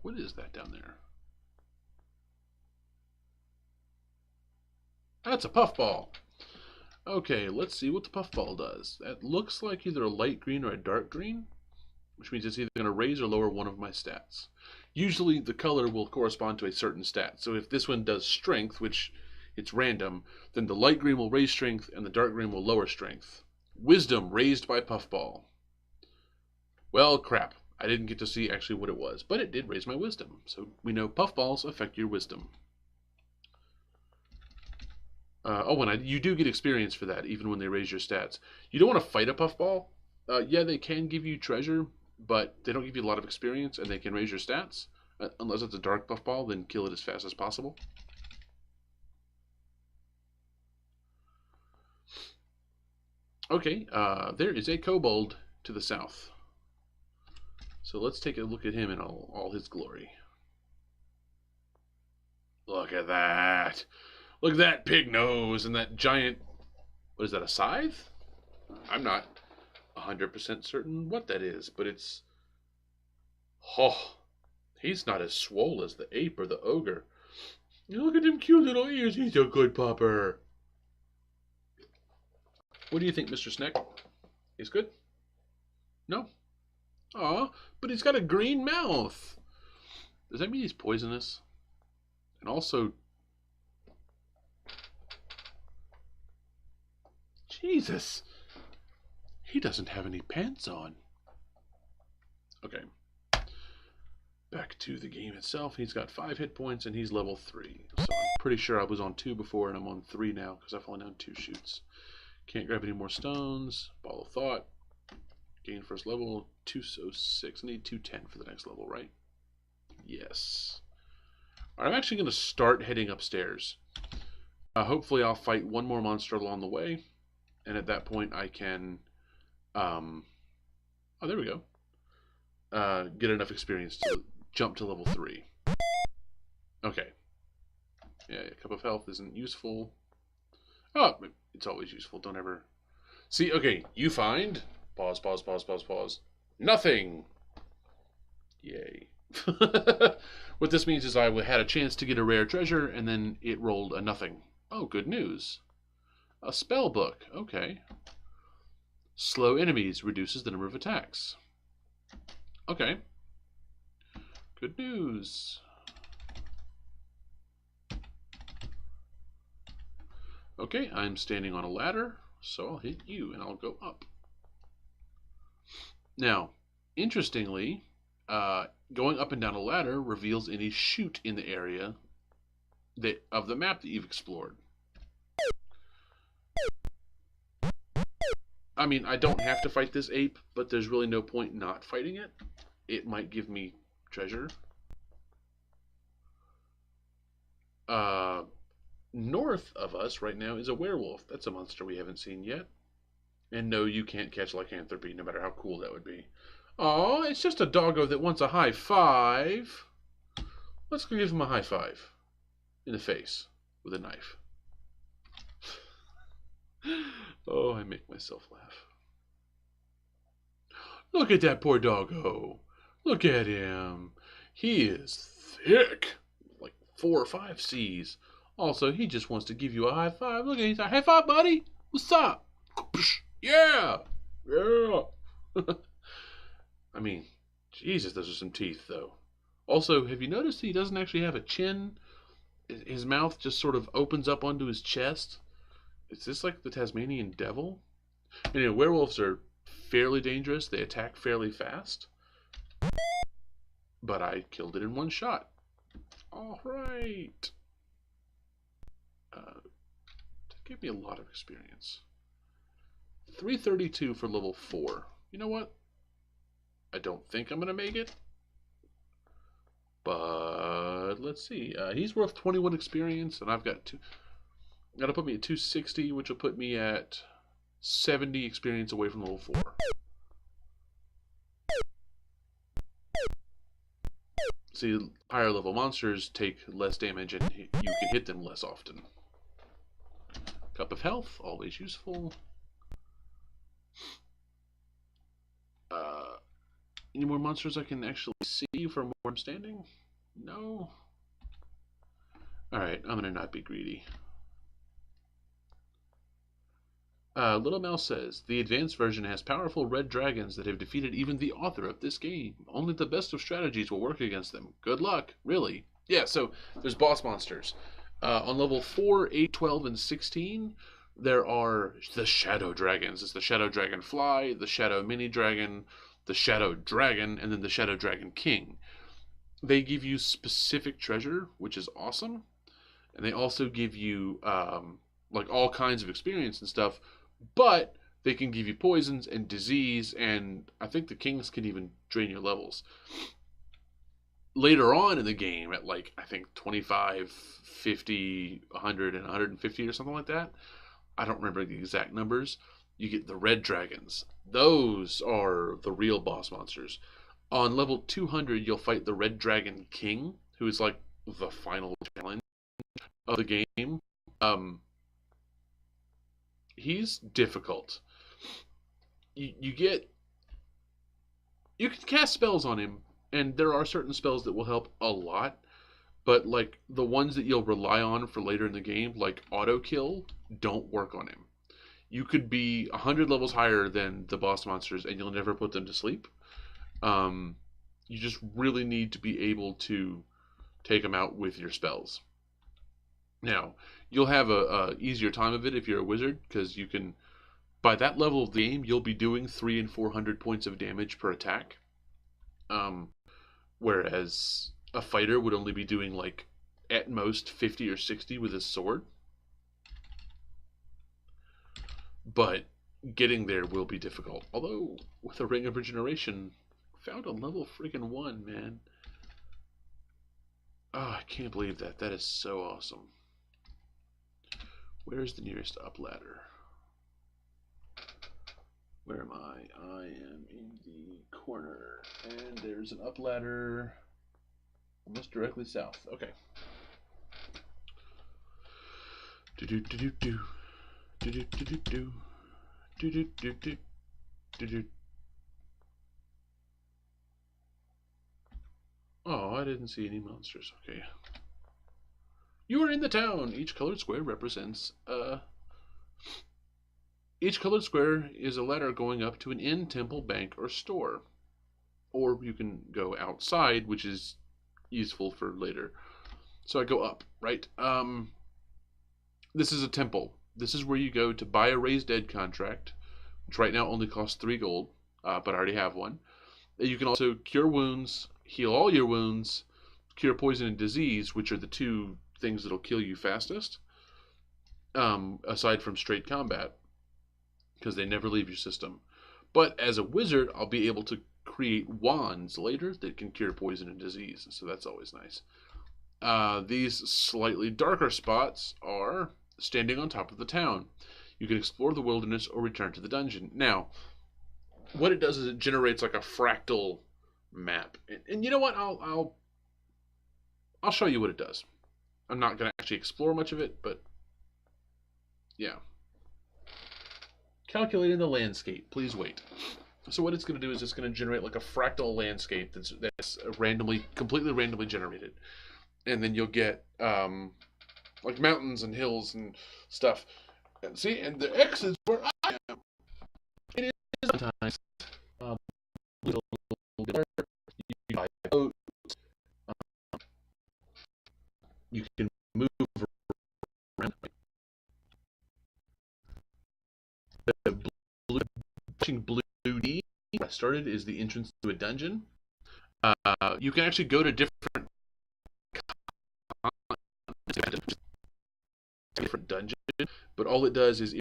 [SPEAKER 1] What is that down there? That's a puffball. Okay, let's see what the puffball does. That looks like either a light green or a dark green, which means it's either going to raise or lower one of my stats. Usually the color will correspond to a certain stat. So if this one does strength, which it's random, then the light green will raise strength and the dark green will lower strength. Wisdom raised by puffball. Well, crap. I didn't get to see actually what it was, but it did raise my wisdom. So we know puffballs affect your wisdom. And you do get experience for that, even when they raise your stats. You don't want to fight a puffball. Yeah, they can give you treasure, but they don't give you a lot of experience, and they can raise your stats. Unless it's a dark puffball, then kill it as fast as possible. Okay, there is a kobold to the south. So let's take a look at him in all his glory. Look at that. Look at that pig nose and that giant... What is that, a scythe? I'm not 100% certain what that is, but it's... Oh, he's not as swole as the ape or the ogre. Look at them cute little ears. He's a good pupper. What do you think, Mr. Snack? He's good? No? Aw, but he's got a green mouth. Does that mean he's poisonous? And also, Jesus. He doesn't have any pants on. Okay. Back to the game itself. He's got 5 hit points and he's level 3. So I'm pretty sure I was on 2 before and I'm on 3 now because I've only done 2 shoots. Can't grab any more stones. Ball of Thought. Gain first level. 206. I need 210 for the next level, right? Yes. Alright, I'm actually going to start heading upstairs. Hopefully I'll fight one more monster along the way. And at that point I can... oh, there we go. Get enough experience to jump to level 3. Okay. Yeah, a cup of health isn't useful. Oh, it's always useful. Don't ever... See, okay, you find... Pause, pause, pause, pause, pause. Nothing! Yay. What this means is I had a chance to get a rare treasure, and then it rolled a nothing. Oh, good news. A spell book. Okay. Slow enemies reduces the number of attacks. Okay. Good news. Okay, I'm standing on a ladder, so I'll hit you and I'll go up. Now, interestingly, going up and down a ladder reveals any chute in the area of the map that you've explored. I mean, I don't have to fight this ape, but there's really no point not fighting it. It might give me treasure. North of us right now is a werewolf. That's a monster we haven't seen yet. And no, you can't catch lycanthropy, no matter how cool that would be. Oh, it's just a doggo that wants a high five. Let's go give him a high five. In the face. With a knife. Oh, I make myself laugh. Look at that poor doggo. Look at him. He is thick. Like 4 or 5 C's. Also, he just wants to give you a high five. Look at him. He's like, high five, buddy. What's up? Yeah. Yeah. I mean, Jesus, those are some teeth, though. Also, have you noticed he doesn't actually have a chin? His mouth just sort of opens up onto his chest. Is this like the Tasmanian devil? Anyway, werewolves are fairly dangerous. They attack fairly fast. But I killed it in 1 shot. All right. That gave me a lot of experience. 332 for level 4. You know what? I don't think I'm going to make it. But let's see. He's worth 21 experience, and I've got That'll put me at 260, which will put me at 70 experience away from level 4. See, higher level monsters take less damage, and you can hit them less often. Cup of health, always useful. Any more monsters I can actually see from where I'm standing? No. Alright, I'm gonna not be greedy. Little Mouse says, the advanced version has powerful red dragons that have defeated even the author of this game. Only the best of strategies will work against them. Good luck. Really? Yeah, so there's boss monsters. On level 4, 8, 12, and 16, there are the Shadow Dragons. It's the Shadow Dragon Fly, the Shadow Mini Dragon, the Shadow Dragon, and then the Shadow Dragon King. They give you specific treasure, which is awesome. And they also give you like all kinds of experience and stuff, but they can give you poisons and disease, and I think the kings can even drain your levels. Later on in the game, at like, I think 25, 50, 100, and 150 or something like that, I don't remember the exact numbers, you get the red dragons. Those are the real boss monsters. On level 200, you'll fight the Red Dragon King, who is like the final challenge of the game. He's difficult. You can cast spells on him, and there are certain spells that will help a lot, but like the ones that you'll rely on for later in the game, like auto kill, don't work on him. You could be 100 levels higher than the boss monsters, and you'll never put them to sleep. You just really need to be able to take them out with your spells. Now, you'll have a easier time of it if you're a wizard, because you can By that level of the game, you'll be doing 300 and 400 points of damage per attack. Whereas a fighter would only be doing like at most 50 or 60 with his sword. But getting there will be difficult. Although, with a Ring of Regeneration, found a level friggin' 1, man. Oh, I can't believe that. That is so awesome. Where's the nearest up ladder? Where am I? I am in the corner. And there's an up ladder almost directly south. Okay. Do-do-do-do-do. Do-do-do-do-do. Do-do-do-do. Do-do. Oh, I didn't see any monsters. Okay. You are in the town. Each colored square represents Each colored square is a ladder going up to an inn, temple, bank, or store. Or you can go outside, which is useful for later. So I go up, right? This is a temple. This is where you go to buy a raised dead contract, which right now only costs 3 gold, but I already have one. You can also cure wounds, heal all your wounds, cure poison and disease, which are the 2 things that'll kill you fastest, aside from straight combat, because they never leave your system. But as a wizard, I'll be able to create wands later that can cure poison and disease, so that's always nice. These slightly darker spots are standing on top of the town. You can explore the wilderness or return to the dungeon. Now, what it does is it generates like a fractal map, and you know what? I'll show you what it does. I'm not going to actually explore much of it, but yeah. Calculating the landscape. Please wait. So what it's going to do is it's going to generate like a fractal landscape that's completely randomly generated, and then you'll get like mountains and hills and stuff. And see, and the X is where I am. It is sometimes a little bit. You buy a boat. You can move around. The blue D I started is the entrance to a dungeon. You can actually go to different dungeons, but all it does is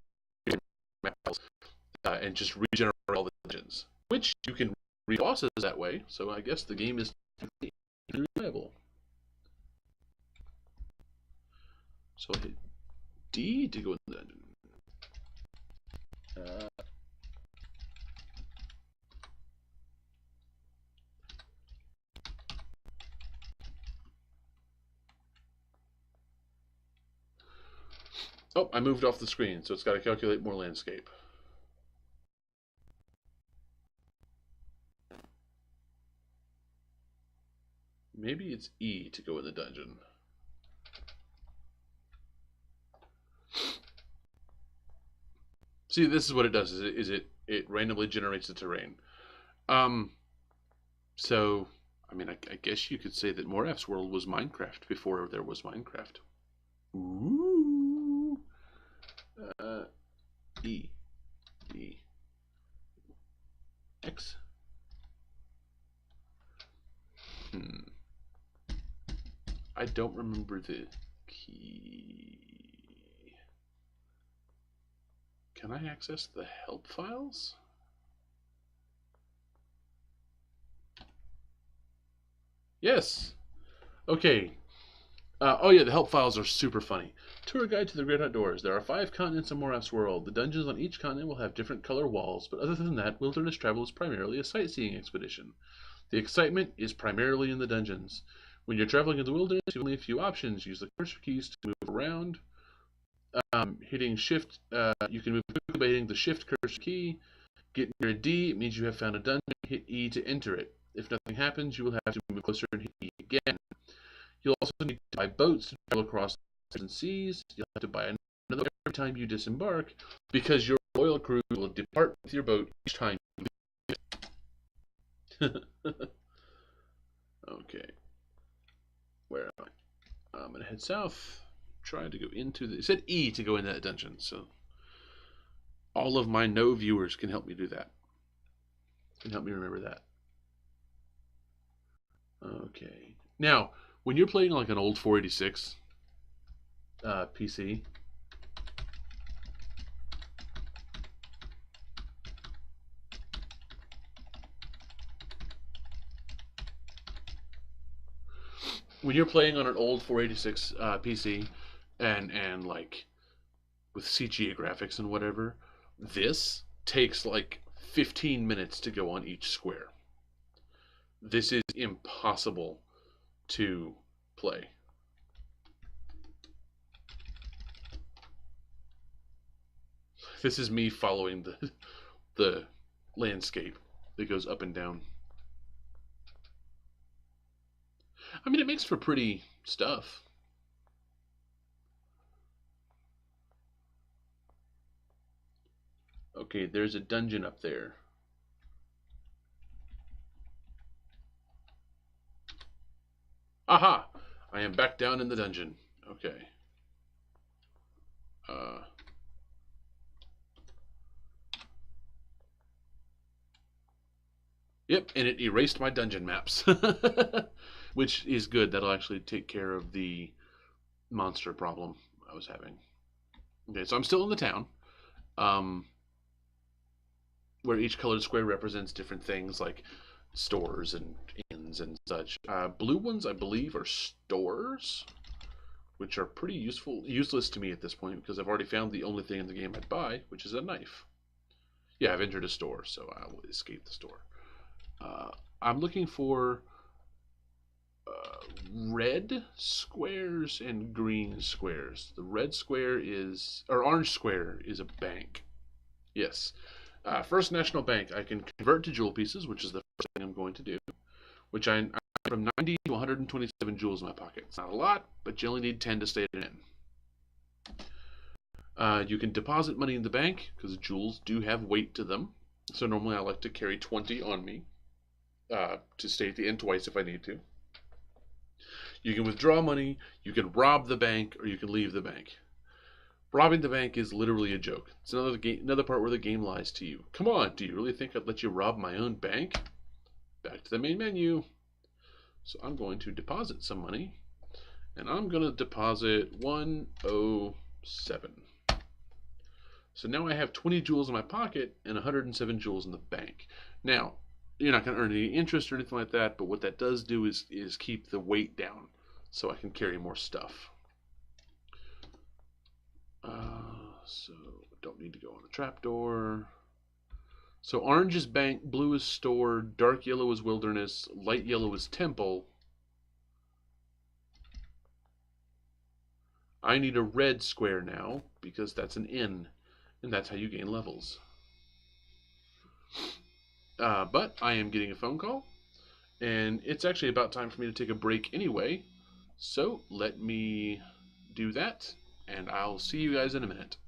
[SPEAKER 1] and just regenerate all the dungeons, which you can read bosses that way. So I guess the game is reliable. So I hit D to go in the dungeon. Oh, I moved off the screen, so it's got to calculate more landscape. Maybe it's E to go in the dungeon. See, this is what it does. It randomly generates the terrain. So, I mean, I guess you could say that Moraff's world was Minecraft before there was Minecraft. Ooh. E. D. X. I don't remember the key. Can I access the help files? Yes. Okay. Oh yeah, the help files are super funny. Tour guide to the great outdoors. There are 5 continents in Moraff's world. The dungeons on each continent will have different color walls, but other than that, wilderness travel is primarily a sightseeing expedition. The excitement is primarily in the dungeons. When you're traveling in the wilderness, you have only a few options. Use the cursor keys to move around. Hitting shift, you can move quickly by hitting the shift cursor key. Get near a D, it means you have found a dungeon. Hit E to enter it. If nothing happens, you will have to move closer and hit E again. You'll also need to buy boats to travel across the seas. You'll have to buy another every time you disembark, because your royal crew will depart with your boat each time you leave. Okay. Where am I? I'm going to head south. Trying to go into the... It said E to go in that dungeon, so... All of my no viewers can help me do that. Can help me remember that. Okay. Now, when you're playing like an old 486 PC, when you're playing on an old 486 PC and like with CGA graphics and whatever, this takes like 15 minutes to go on each square. This is impossible to play. This is me following the landscape that goes up and down. I mean, it makes for pretty stuff. Okay, there's a dungeon up there. Aha! I am back down in the dungeon. Okay. Yep, and it erased my dungeon maps. Which is good. That'll actually take care of the monster problem I was having. Okay, so I'm still in the town. Where each colored square represents different things like stores and inns and such. Blue ones, I believe, are stores, which are pretty useless to me at this point because I've already found the only thing in the game I'd buy, which is a knife. Yeah, I've entered a store, so I will escape the store. I'm looking for red squares and green squares. The red square is, or orange square is a bank. Yes. First National Bank, I can convert to jewel pieces, which is the first thing I'm going to do, which I from 90 to 127 jewels in my pocket. It's not a lot, but you only need 10 to stay in. You can deposit money in the bank, because jewels do have weight to them. So normally I like to carry 20 on me to stay at the end twice if I need to. You can withdraw money, you can rob the bank, or you can leave the bank. Robbing the bank is literally a joke. It's another part where the game lies to you. Come on, do you really think I'd let you rob my own bank? Back to the main menu. So I'm going to deposit some money. And I'm going to deposit 107. So now I have 20 jewels in my pocket and 107 jewels in the bank. Now, you're not going to earn any interest or anything like that, but what that does do is keep the weight down so I can carry more stuff. So don't need to go on a trapdoor. So orange is bank, blue is store, dark yellow is wilderness, light yellow is temple. I need a red square now because that's an inn, and that's how you gain levels. But I am getting a phone call, and it's actually about time for me to take a break anyway. So let me do that, and I'll see you guys in a minute.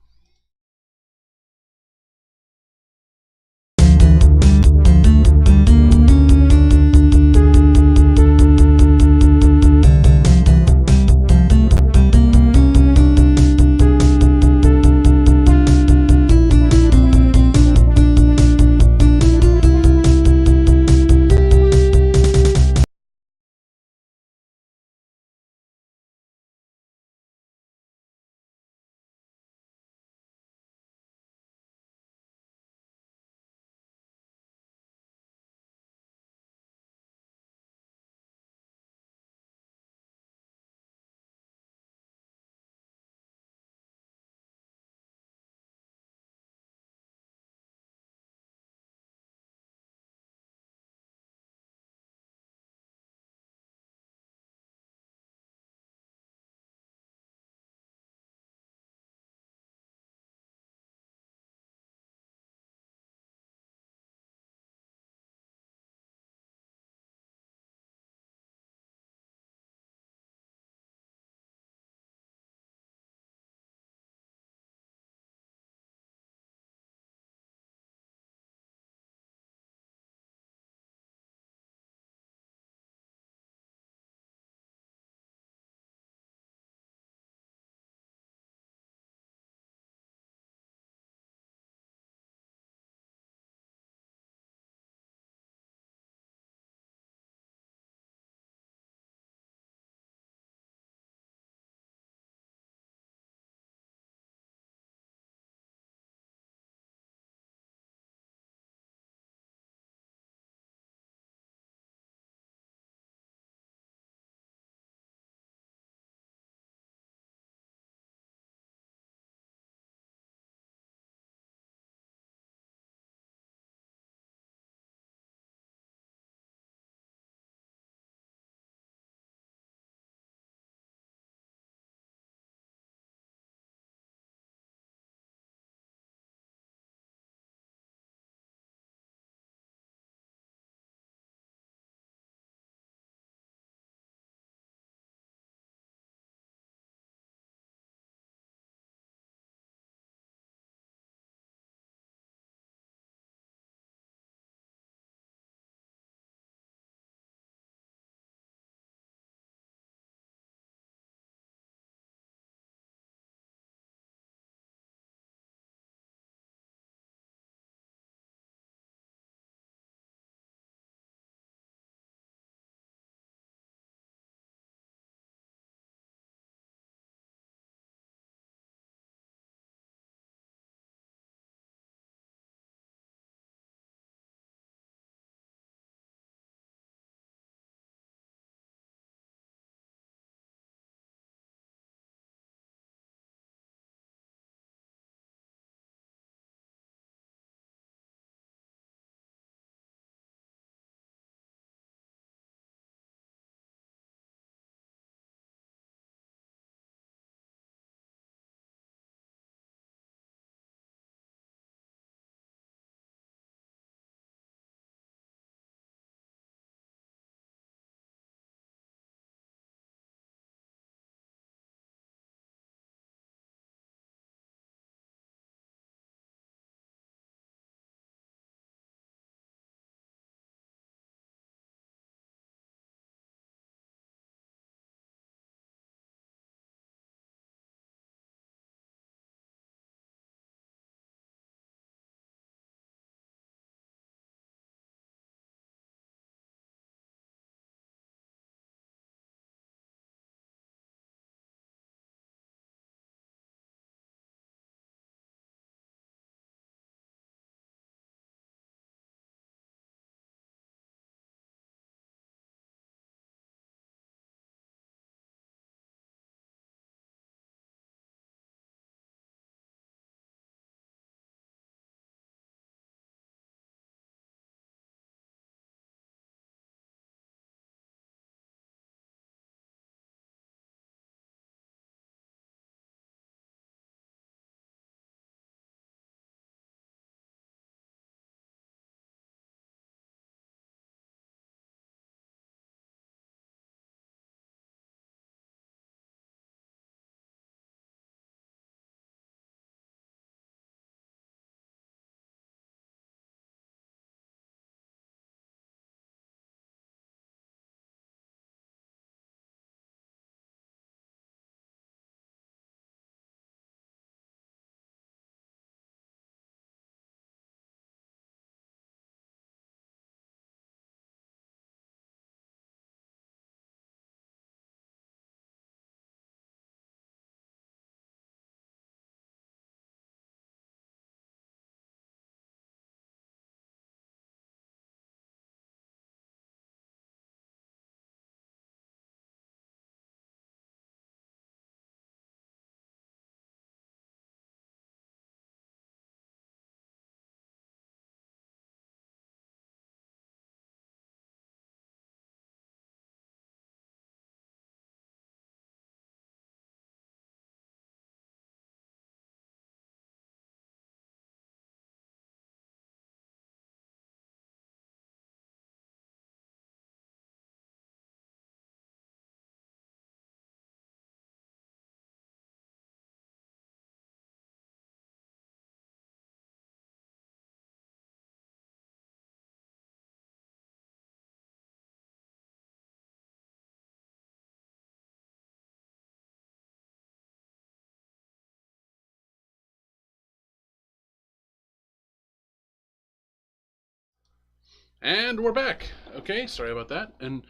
[SPEAKER 1] And we're back. Okay, sorry about that. And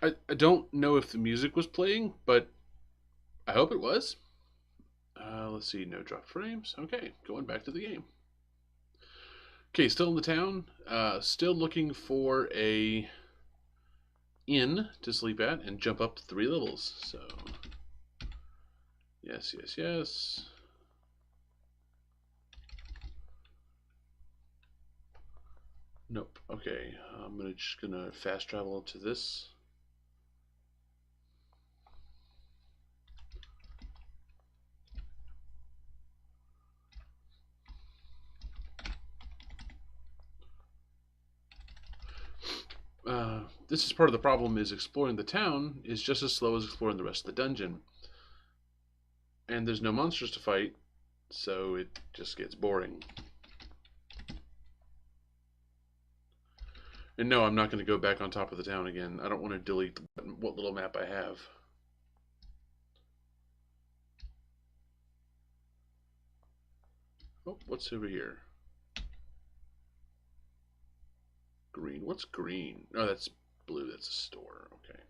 [SPEAKER 1] I don't know if the music was playing, but I hope it was. Let's see, no drop frames. Okay, going back to the game. Okay, still in the town. Still looking for a inn to sleep at and jump up 3 levels. So, yes, yes, yes. Nope. Okay, I'm just gonna fast travel up to this. This is part of the problem, is exploring the town is just as slow as exploring the rest of the dungeon. And there's no monsters to fight, so it just gets boring. And no, I'm not going to go back on top of the town again. I don't want to delete what little map I have. Oh, what's over here? Green. What's green? Oh, that's blue. That's a store. Okay.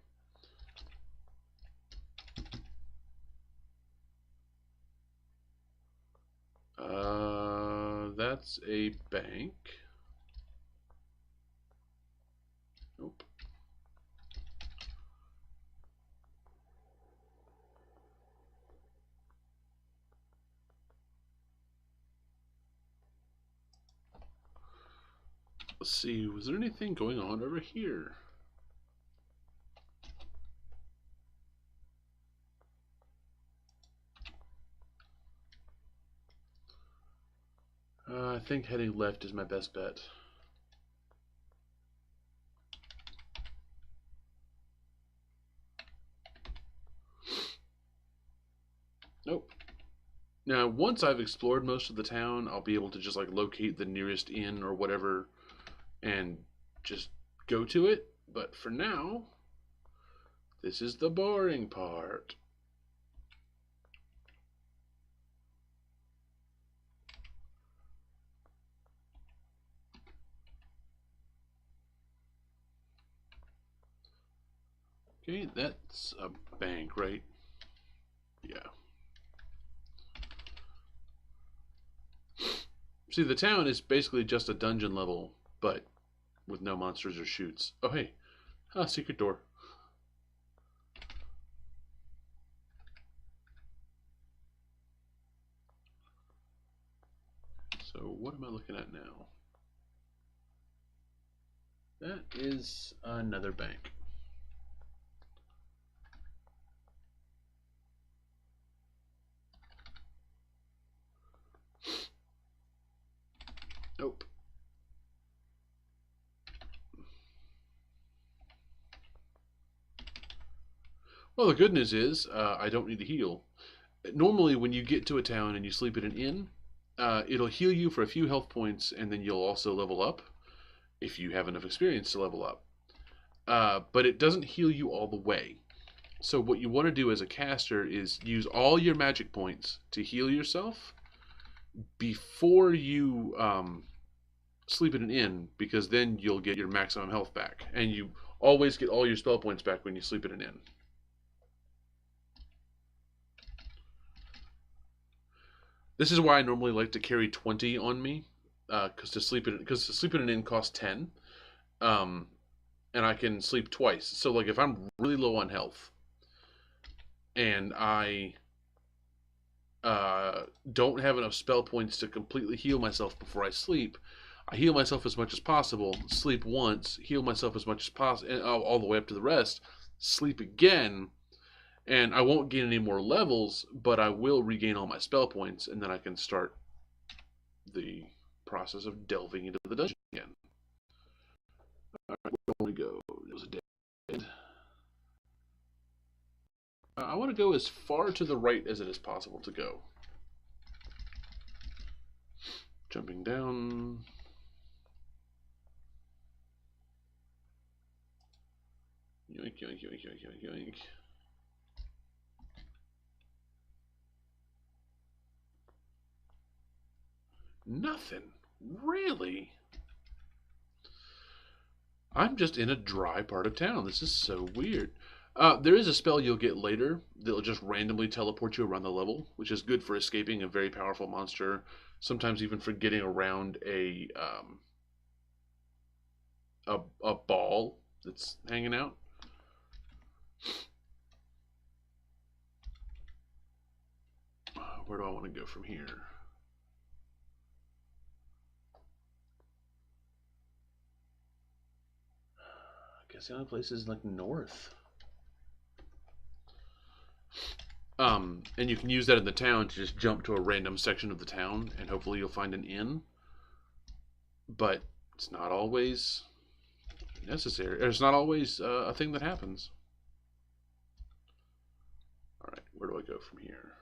[SPEAKER 1] That's a bank. Nope. Let's see, was there anything going on over here? I think heading left is my best bet. Nope. Now, once I've explored most of the town, I'll be able to just like locate the nearest inn or whatever and just go to it. But for now, this is the boring part. Okay, that's a bank, right? Yeah. See, the town is basically just a dungeon level, but with no monsters or chutes. Oh, hey. Secret door. So what am I looking at now? That is another bank. Nope. Well, the good news is I don't need to heal. Normally, when you get to a town and you sleep at an inn, it'll heal you for a few health points, and then you'll also level up if you have enough experience to level up. But it doesn't heal you all the way. So what you want to do as a caster is use all your magic points to heal yourself before you sleep at an inn, because then you'll get your maximum health back, and you always get all your spell points back when you sleep at an inn. This is why I normally like to carry 20 on me, because to sleep in an inn costs 10, um, and I can sleep twice. So like if I'm really low on health and I don't have enough spell points to completely heal myself before I sleep, I heal myself as much as possible, sleep once, heal myself as much as possible, and all the way up to the rest, sleep again, and I won't gain any more levels, but I will regain all my spell points, and then I can start the process of delving into the dungeon again. Alright, where do we go? It was dead. I want to go as far to the right as it is possible to go. Jumping down. Yoink, yoink, yoink, yoink, yoink, yoink. Nothing. Really? I'm just in a dry part of town. This is so weird. There is a spell you'll get later that'll just randomly teleport you around the level, which is good for escaping a very powerful monster. Sometimes even for getting around a ball that's hanging out. Where do I want to go from here? I guess the only place is like north. And you can use that in the town to just jump to a random section of the town, and hopefully you'll find an inn. But it's not always necessary. It's not always a thing that happens. All right, where do I go from here?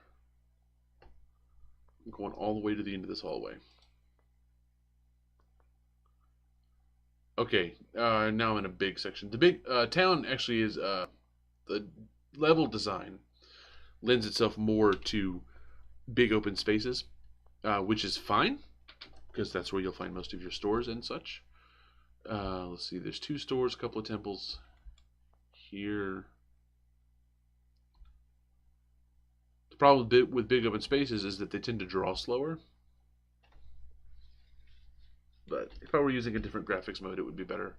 [SPEAKER 1] I'm going all the way to the end of this hallway. Okay, now I'm in a big section. The big town actually is the level design lends itself more to big open spaces, which is fine because that's where you'll find most of your stores and such. Let's see, there's 2 stores, a couple of temples here. The problem with big open spaces is that they tend to draw slower. But if I were using a different graphics mode, it would be better.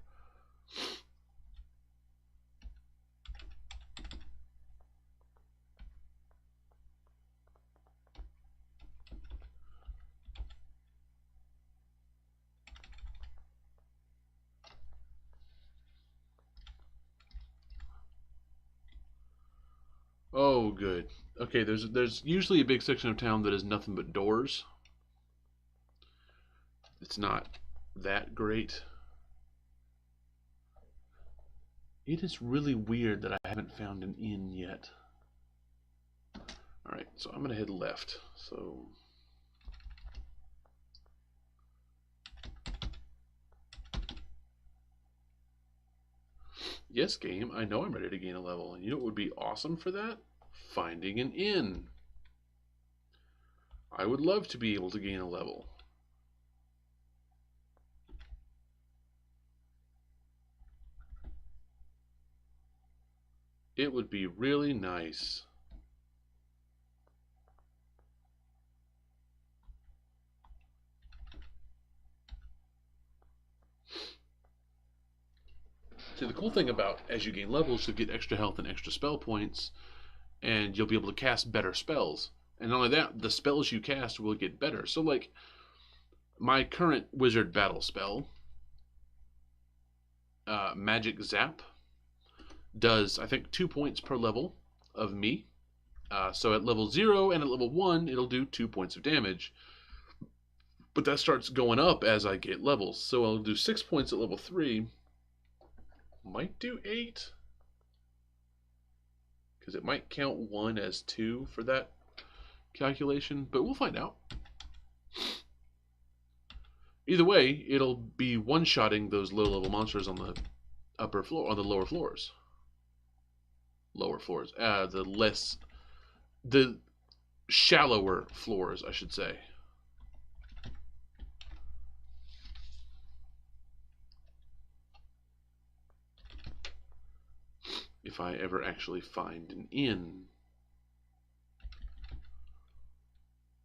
[SPEAKER 1] Oh, good. Okay, there's usually a big section of town that is nothing but doors. It's not that great. It is really weird that I haven't found an inn yet. Alright, so I'm going to head left. So yes, game, I know I'm ready to gain a level. And you know what would be awesome for that? Finding an inn. I would love to be able to gain a level. It would be really nice. See, the cool thing about as you gain levels, you'll get extra health and extra spell points, and you'll be able to cast better spells. And not only that, the spells you cast will get better. So, like, my current wizard battle spell, Magic Zap, does, I think, 2 points per level of me. So at level 0 and at level 1, it'll do 2 points of damage. But that starts going up as I get levels. So I'll do 6 points at level 3. Might do 8. Because it might count 1 as 2 for that calculation. But we'll find out. Either way, it'll be one-shotting those low-level monsters on the upper floor, on the lower floors. The shallower floors, I should say. If I ever actually find an inn.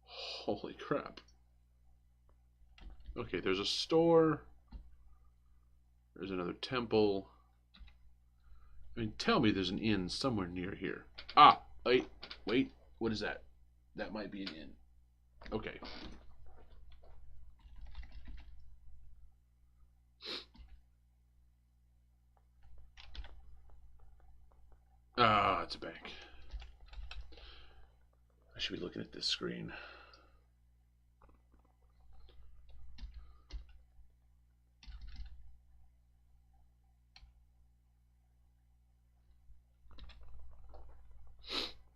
[SPEAKER 1] Holy crap. Okay, there's a store. There's another temple. I mean, tell me there's an inn somewhere near here. Ah, wait, what is that? That might be an inn. Okay. Ah, it's a bank. I should be looking at this screen.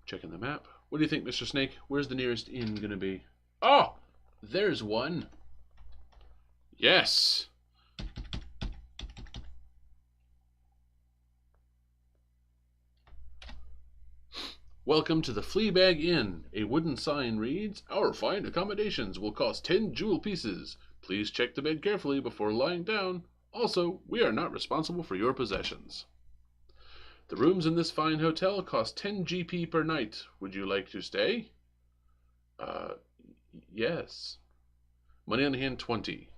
[SPEAKER 1] Checking the map. What do you think, Mr. Snake? Where's the nearest inn going to be? Oh! There's one. Yes! Welcome to the Fleabag Inn. A wooden sign reads, "Our fine accommodations will cost 10 jewel pieces. Please check the bed carefully before lying down." Also, we are not responsible for your possessions. The rooms in this fine hotel cost 10 GP per night. Would you like to stay? Uh, yes. Money on hand 20.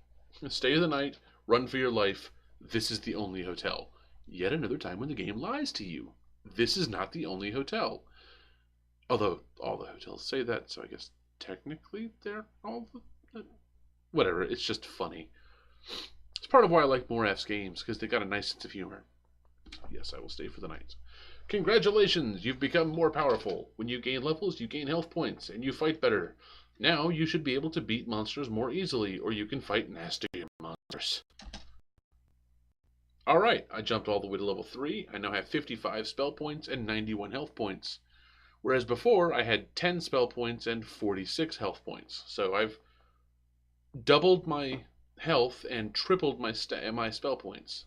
[SPEAKER 1] Stay the night, run for your life. This is the only hotel. Yet another time when the game lies to you. This is not the only hotel. Although all the hotels say that, so I guess technically they're all whatever. It's just funny. It's part of why I like Moraff's games, because they got a nice sense of humor. Yes, I will stay for the night. Congratulations, you've become more powerful. When you gain levels, you gain health points, and you fight better. Now you should be able to beat monsters more easily, or you can fight nastier monsters. Alright, I jumped all the way to level 3. I now have 55 spell points and 91 health points. Whereas before, I had 10 spell points and 46 health points. So I've doubled my health and tripled my spell points.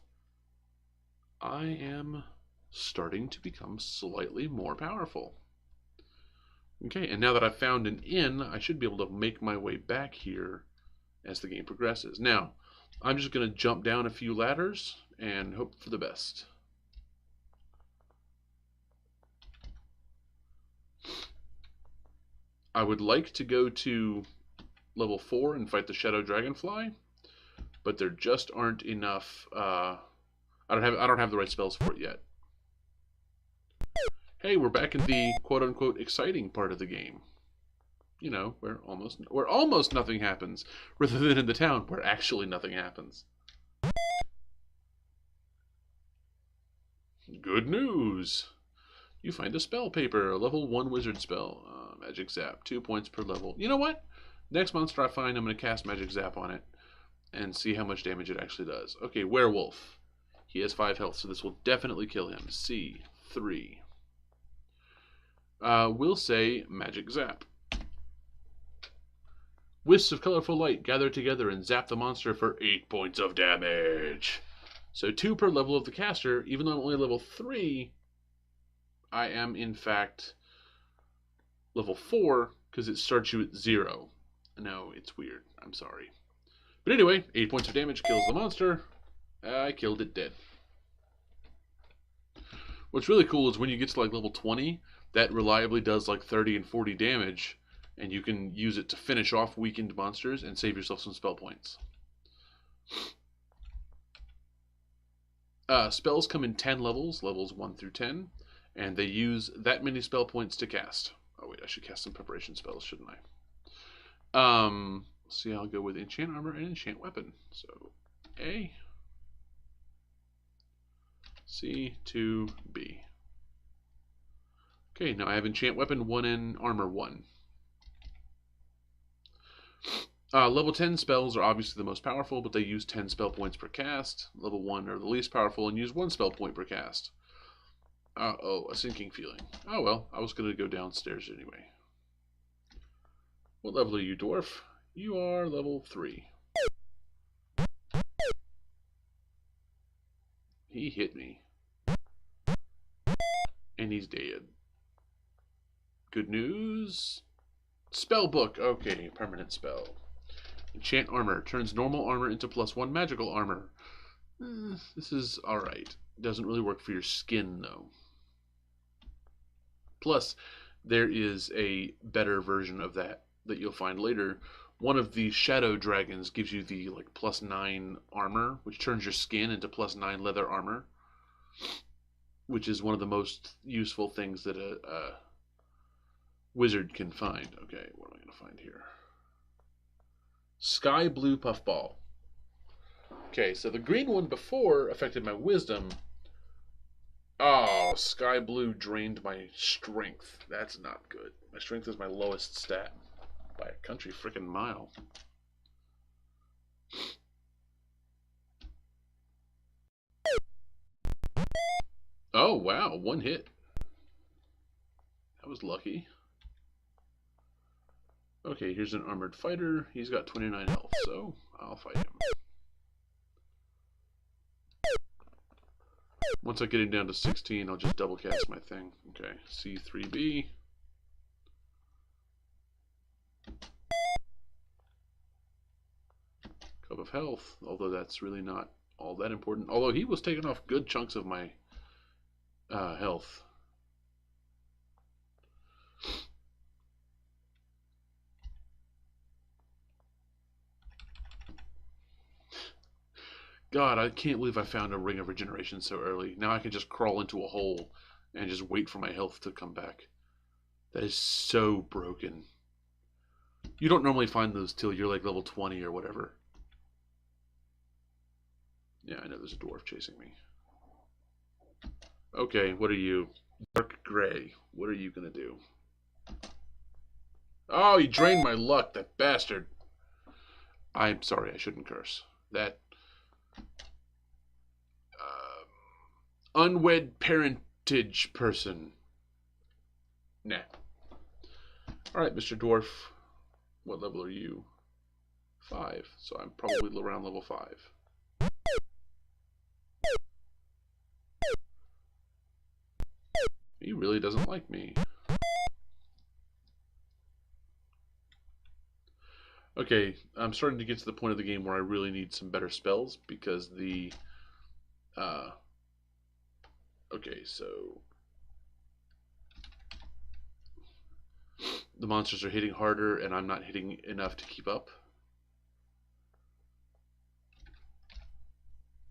[SPEAKER 1] I am starting to become slightly more powerful. Okay, and now that I've found an inn, I should be able to make my way back here as the game progresses. Now, I'm just going to jump down a few ladders and hope for the best. I would like to go to level 4 and fight the Shadow Dragonfly, but there just aren't enough. I don't have the right spells for it yet. Hey, we're back in the quote-unquote exciting part of the game. You know, where almost nothing happens, rather than in the town where actually nothing happens. Good news! You find a spell paper, a level 1 wizard spell. Magic Zap, 2 points per level. You know what? Next monster I find, I'm going to cast Magic Zap on it and see how much damage it actually does. Okay, Werewolf. He has 5 health, so this will definitely kill him. C3. We'll say Magic Zap. Wisps of colorful light gather together and zap the monster for 8 points of damage. So 2 per level of the caster. Even though I'm only level 3, I am in fact level 4 because it starts you at 0. No, it's weird. I'm sorry. But anyway, 8 points of damage kills the monster. I killed it dead. What's really cool is when you get to like level 20, that reliably does like 30 and 40 damage, and you can use it to finish off weakened monsters and save yourself some spell points. Spells come in 10 levels, levels 1 through 10, and they use that many spell points to cast. Oh wait, I should cast some preparation spells, shouldn't I? See, I'll go with enchant armor and enchant weapon. So A, C, 2, B. Okay, now I have enchant weapon 1 and armor 1. Level 10 spells are obviously the most powerful, but they use 10 spell points per cast. Level 1 are the least powerful and use 1 spell point per cast. Oh, a sinking feeling. Oh well, I was going to go downstairs anyway. What level are you, dwarf? You are level 3. He hit me. And he's dead. Good news. Spell book. Okay, permanent spell. Enchant armor. Turns normal armor into +1 magical armor. This is alright. Doesn't really work for your skin, though. Plus, there is a better version of that you'll find later. One of the shadow dragons gives you the like +9 armor, which turns your skin into +9 leather armor, which is one of the most useful things that a wizard can find. Okay, what am I going to find here? Sky blue puffball. Okay, so the green one before affected my wisdom. Oh, sky blue drained my strength. That's not good. My strength is my lowest stat by a country frickin' mile. Oh, wow, 1 hit. That was lucky. Okay, here's an armored fighter. He's got 29 health, so I'll fight him. Once I get him down to 16, I'll just double cast my thing. Okay, C3B. Cup of health, although that's really not all that important. Although he was taking off good chunks of my health. God, I can't believe I found a ring of regeneration so early. Now I can just crawl into a hole and just wait for my health to come back. That is so broken. You don't normally find those till you're like level 20 or whatever. Yeah, I know there's a dwarf chasing me. Okay, what are you? Dark gray. What are you gonna do? Oh, he drained my luck, that bastard. I'm sorry, I shouldn't curse. That unwed parentage person. Nah. Alright, Mr. Dwarf. What level are you? 5. So I'm probably around level 5. He really doesn't like me. Okay, I'm starting to get to the point of the game where I really need some better spells because the... okay, so... the monsters are hitting harder and I'm not hitting enough to keep up.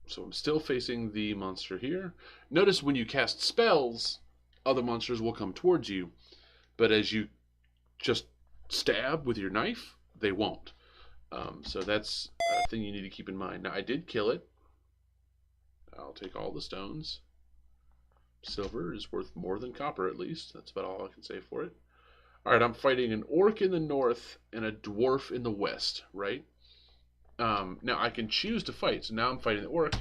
[SPEAKER 1] So I'm still facing the monster here. Notice when you cast spells, other monsters will come towards you. But as you just stab with your knife, they won't. So that's a thing you need to keep in mind. Now, I did kill it. I'll take all the stones. Silver is worth more than copper, at least. That's about all I can say for it. Alright, I'm fighting an orc in the north and a dwarf in the west, right? Now, I can choose to fight. So now I'm fighting the orc.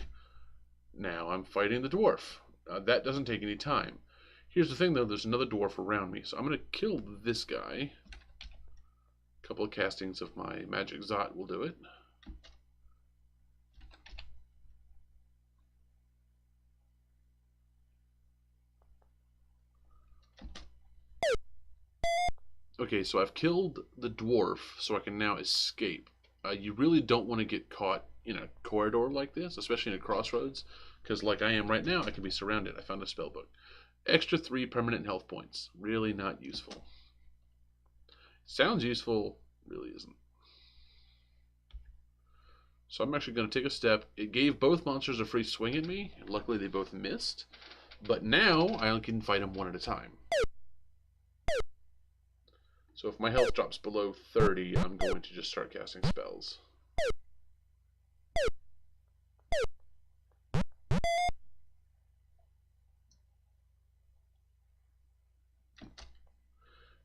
[SPEAKER 1] Now I'm fighting the dwarf. That doesn't take any time. Here's the thing, though. There's another dwarf around me. So I'm going to kill this guy. A couple of castings of my magic Zot will do it. Okay, so I've killed the dwarf, so I can now escape. You really don't want to get caught in a corridor like this, especially in a crossroads, because like I am right now, I can be surrounded. I found a spell book. Extra 3 permanent health points. Really not useful. Sounds useful, really isn't. So I'm actually going to take a step. It gave both monsters a free swing at me. Luckily, they both missed. But now, I can fight them one at a time. So if my health drops below 30, I'm going to just start casting spells.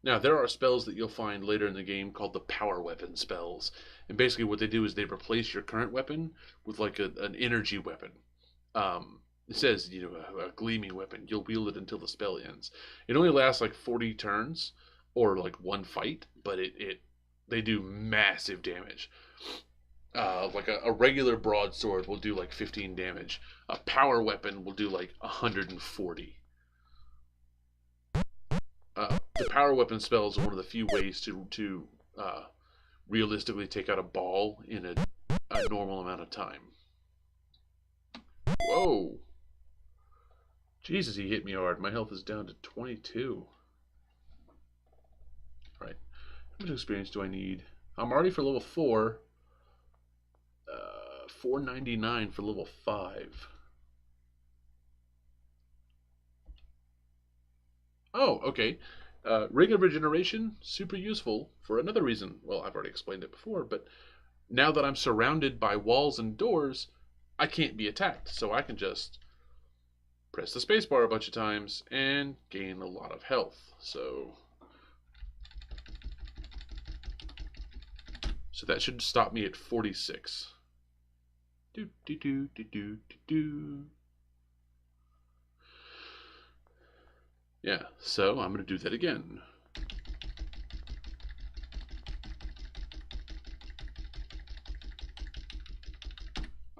[SPEAKER 1] Now, there are spells that you'll find later in the game called the power weapon spells. And basically what they do is they replace your current weapon with like an energy weapon. It says, you know, a gleaming weapon. You'll wield it until the spell ends. It only lasts like 40 turns or like one fight, but they do massive damage. Like a regular broadsword will do like 15 damage. A power weapon will do like 140. The power weapon spells are one of the few ways to realistically take out a ball in a normal amount of time. Whoa! Jesus, he hit me hard. My health is down to 22. Alright. How much experience do I need? I'm already for level 4. 499 for level 5. Oh, okay. Ring of Regeneration, super useful for another reason. Well, I've already explained it before, but now that I'm surrounded by walls and doors, I can't be attacked. So I can just press the spacebar a bunch of times and gain a lot of health. So that should stop me at 46. Do do do do do do do. Yeah, so I'm going to do that again.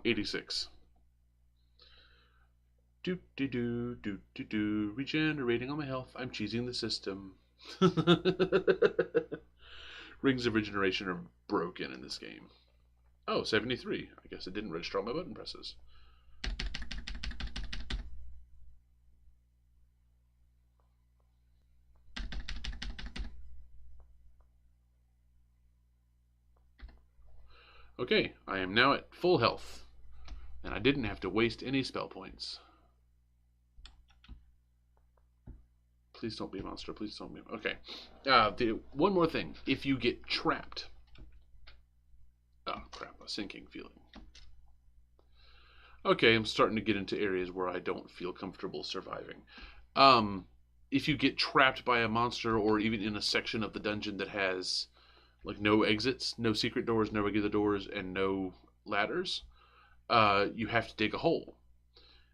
[SPEAKER 1] $86. Do do do do do do. Regenerating all my health. I'm cheesing the system. Rings of regeneration are broken in this game. Oh, 73. I guess it didn't register all my button presses. Okay, I am now at full health, and I didn't have to waste any spell points. Please don't be a monster. Please don't be. Okay. One more thing. If you get trapped. Oh, crap. A sinking feeling. Okay, I'm starting to get into areas where I don't feel comfortable surviving. If you get trapped by a monster, or even in a section of the dungeon that has like no exits, no secret doors, no regular doors, and no ladders, you have to dig a hole.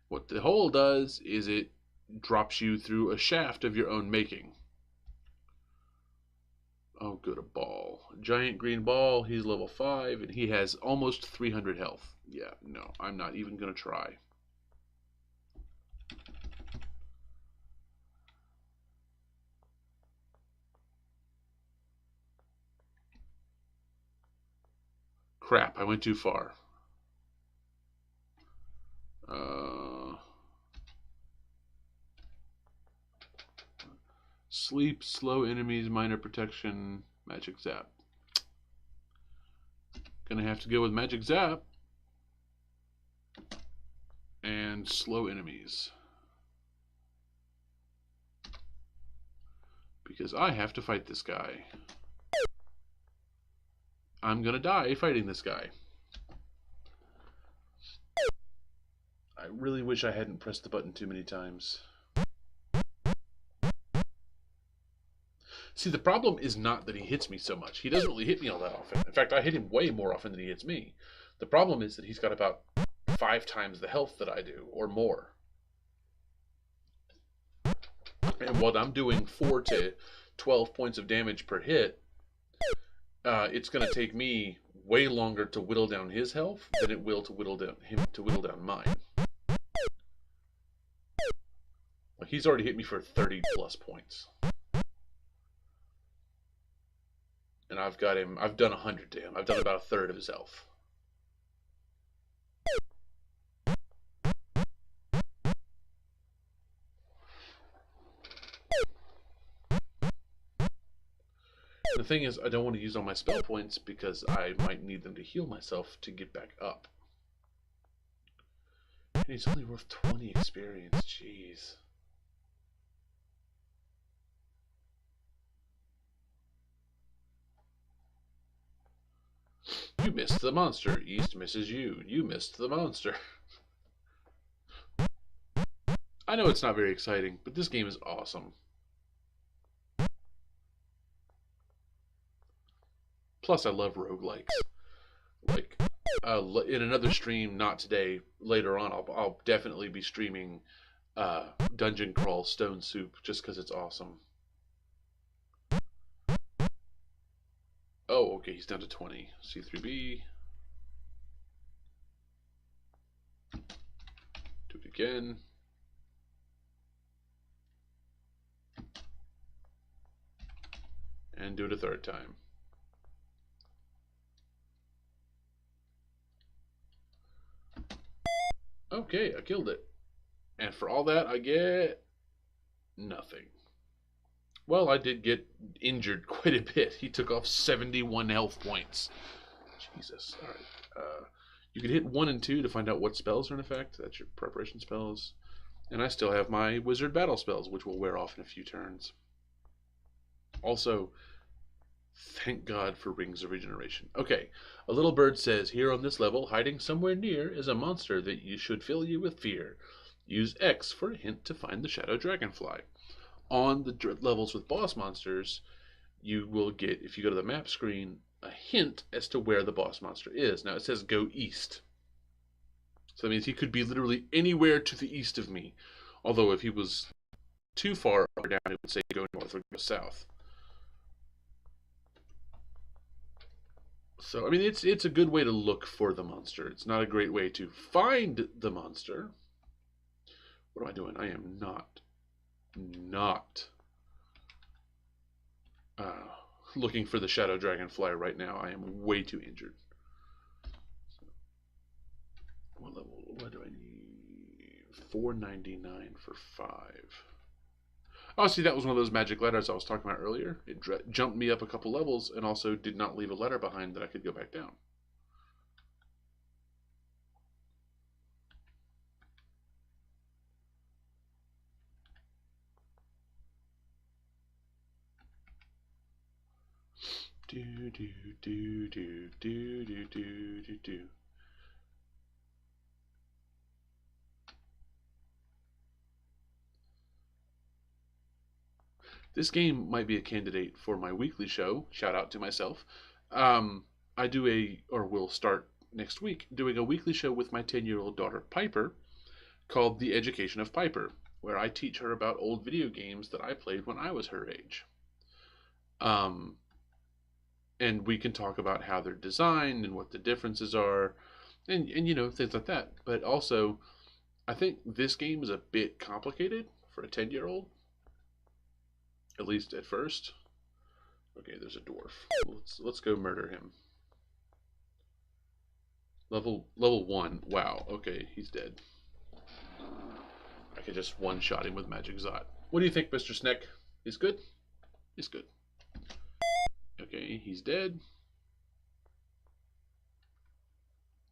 [SPEAKER 1] What the hole does is it drops you through a shaft of your own making. Oh, good, a ball. Giant green ball. He's level 5, and he has almost 300 health. Yeah, no, I'm not even going to try. Crap, I went too far. Sleep, slow enemies, minor protection, magic zap. Gonna have to go with magic zap and slow enemies. Because I have to fight this guy. I'm gonna die fighting this guy. I really wish I hadn't pressed the button too many times. See, the problem is not that he hits me so much. He doesn't really hit me all that often. In fact, I hit him way more often than he hits me. The problem is that he's got about 5 times the health that I do, or more. And what I'm doing 4 to 12 points of damage per hit, it's going to take me way longer to whittle down his health than it will to whittle down mine. Like, he's already hit me for 30 plus points. And I've done 100 to him. I've done about a third of his health. The thing is, I don't want to use all my spell points because I might need them to heal myself to get back up. And he's only worth 20 experience, jeez. You missed the monster. East misses you. You missed the monster. I know it's not very exciting, but this game is awesome. Plus, I love roguelikes. Like, in another stream, not today, later on, I'll definitely be streaming Dungeon Crawl Stone Soup just because it's awesome. Oh, okay, he's down to 20. C3B. Do it again. And do it a third time. Okay, I killed it. And for all that, I get nothing. Well, I did get injured quite a bit. He took off 71 health points. Jesus. All right. You can hit 1 and 2 to find out what spells are in effect. That's your preparation spells. And I still have my wizard battle spells, which will wear off in a few turns. Also, thank God for Rings of Regeneration. Okay, a little bird says, here on this level, hiding somewhere near, is a monster that you should fill you with fear. Use X for a hint to find the shadow dragonfly. On the levels with boss monsters, you will get, if you go to the map screen, a hint as to where the boss monster is. Now it says go east. So that means he could be literally anywhere to the east of me. Although if he was too far down, it would say go north or go south. So, I mean, it's a good way to look for the monster. It's not a great way to find the monster. What am I doing? I am not looking for the shadow dragonfly right now. I am way too injured. So, what level? What do I need? 499 for 5. Oh, see, that was one of those magic letters I was talking about earlier. It jumped me up a couple levels and also did not leave a letter behind that I could go back down. Do do do do do do do do do. This game might be a candidate for my weekly show. Shout out to myself. I do or will start next week, doing a weekly show with my 10-year-old daughter Piper called The Education of Piper, where I teach her about old video games that I played when I was her age. Um, and we can talk about how they're designed and what the differences are, and things like that. But also, I think this game is a bit complicated for a 10-year-old, at least at first. Okay, there's a dwarf. Let's go murder him. Level 1. Wow. Okay, he's dead. I could just one-shot him with Magic Zot. What do you think, Mr. Sneck? He's good? He's good. Okay, he's dead.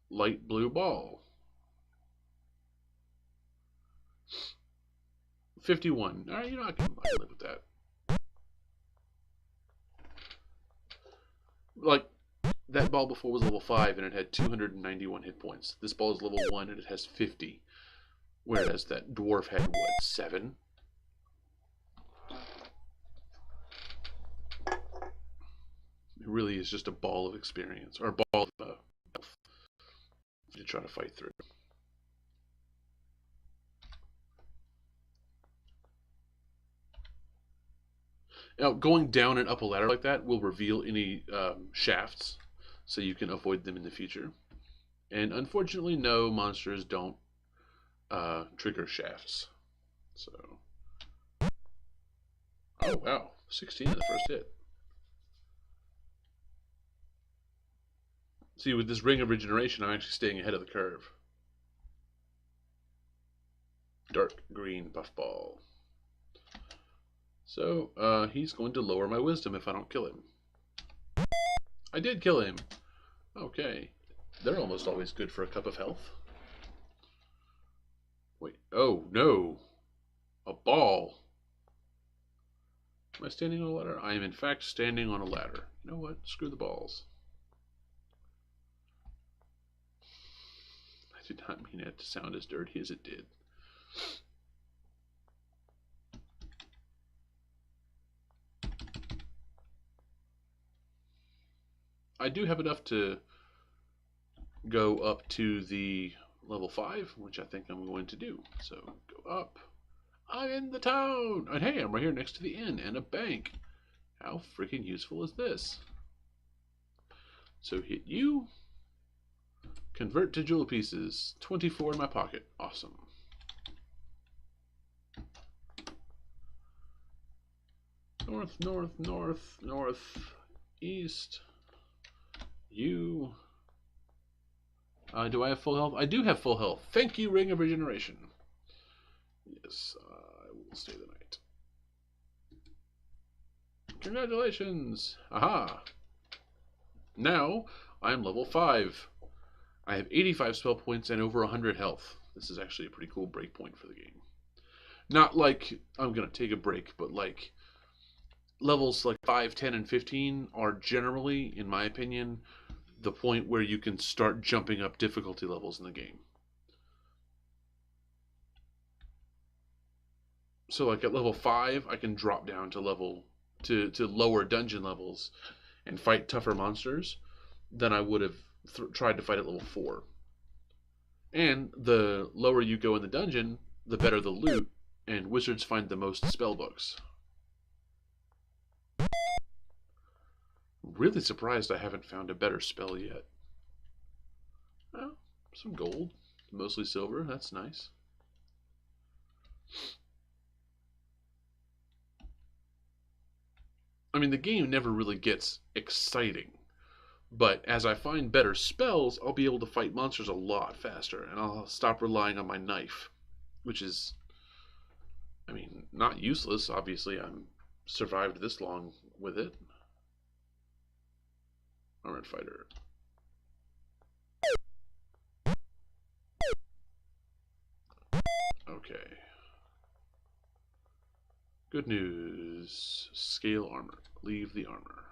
[SPEAKER 1] Light blue ball. 51. All right, I can live with that. Like, that ball before was level 5 and it had 291 hit points. This ball is level 1 and it has 50. Whereas that dwarf had, what, 7? It really is just a ball of experience, or a ball of health to try to fight through. Now, going down and up a ladder like that will reveal any shafts, so you can avoid them in the future. And unfortunately, no, monsters don't trigger shafts. So, oh wow, 16 in the first hit. See, with this Ring of Regeneration, I'm actually staying ahead of the curve. Dark green buff ball. So, he's going to lower my wisdom if I don't kill him. I did kill him. Okay. They're almost always good for a cup of health. Wait. Oh, no. A ball. Am I standing on a ladder? I am, in fact, standing on a ladder. You know what? Screw the balls. I did not mean it to sound as dirty as it did. I do have enough to go up to the level 5, which I think I'm going to do. So, go up. I'm in the town! And hey, I'm right here next to the inn and a bank. How freaking useful is this? So, hit you. Convert to jewel pieces. 24 in my pocket. Awesome. North, north, north, north, east. You. Do I have full health? I do have full health. Thank you, Ring of Regeneration. Yes, I will stay the night. Congratulations! Aha! Now, I am level 5. I have 85 spell points and over 100 health. This is actually a pretty cool break point for the game. Not like I'm going to take a break, but like levels like 5, 10, and 15 are generally, in my opinion, the point where you can start jumping up difficulty levels in the game. So like at level 5, I can drop down to lower dungeon levels and fight tougher monsters than I would have tried to fight at level 4. And the lower you go in the dungeon, the better the loot, and wizards find the most spell books. Really surprised I haven't found a better spell yet. Oh, some gold. Mostly silver. That's nice. I mean, the game never really gets exciting. But as I find better spells, I'll be able to fight monsters a lot faster. And I'll stop relying on my knife. Which is, I mean, not useless. Obviously, I'm survived this long with it. Armored fighter. Okay. Good news. Scale armor. Leave the armor.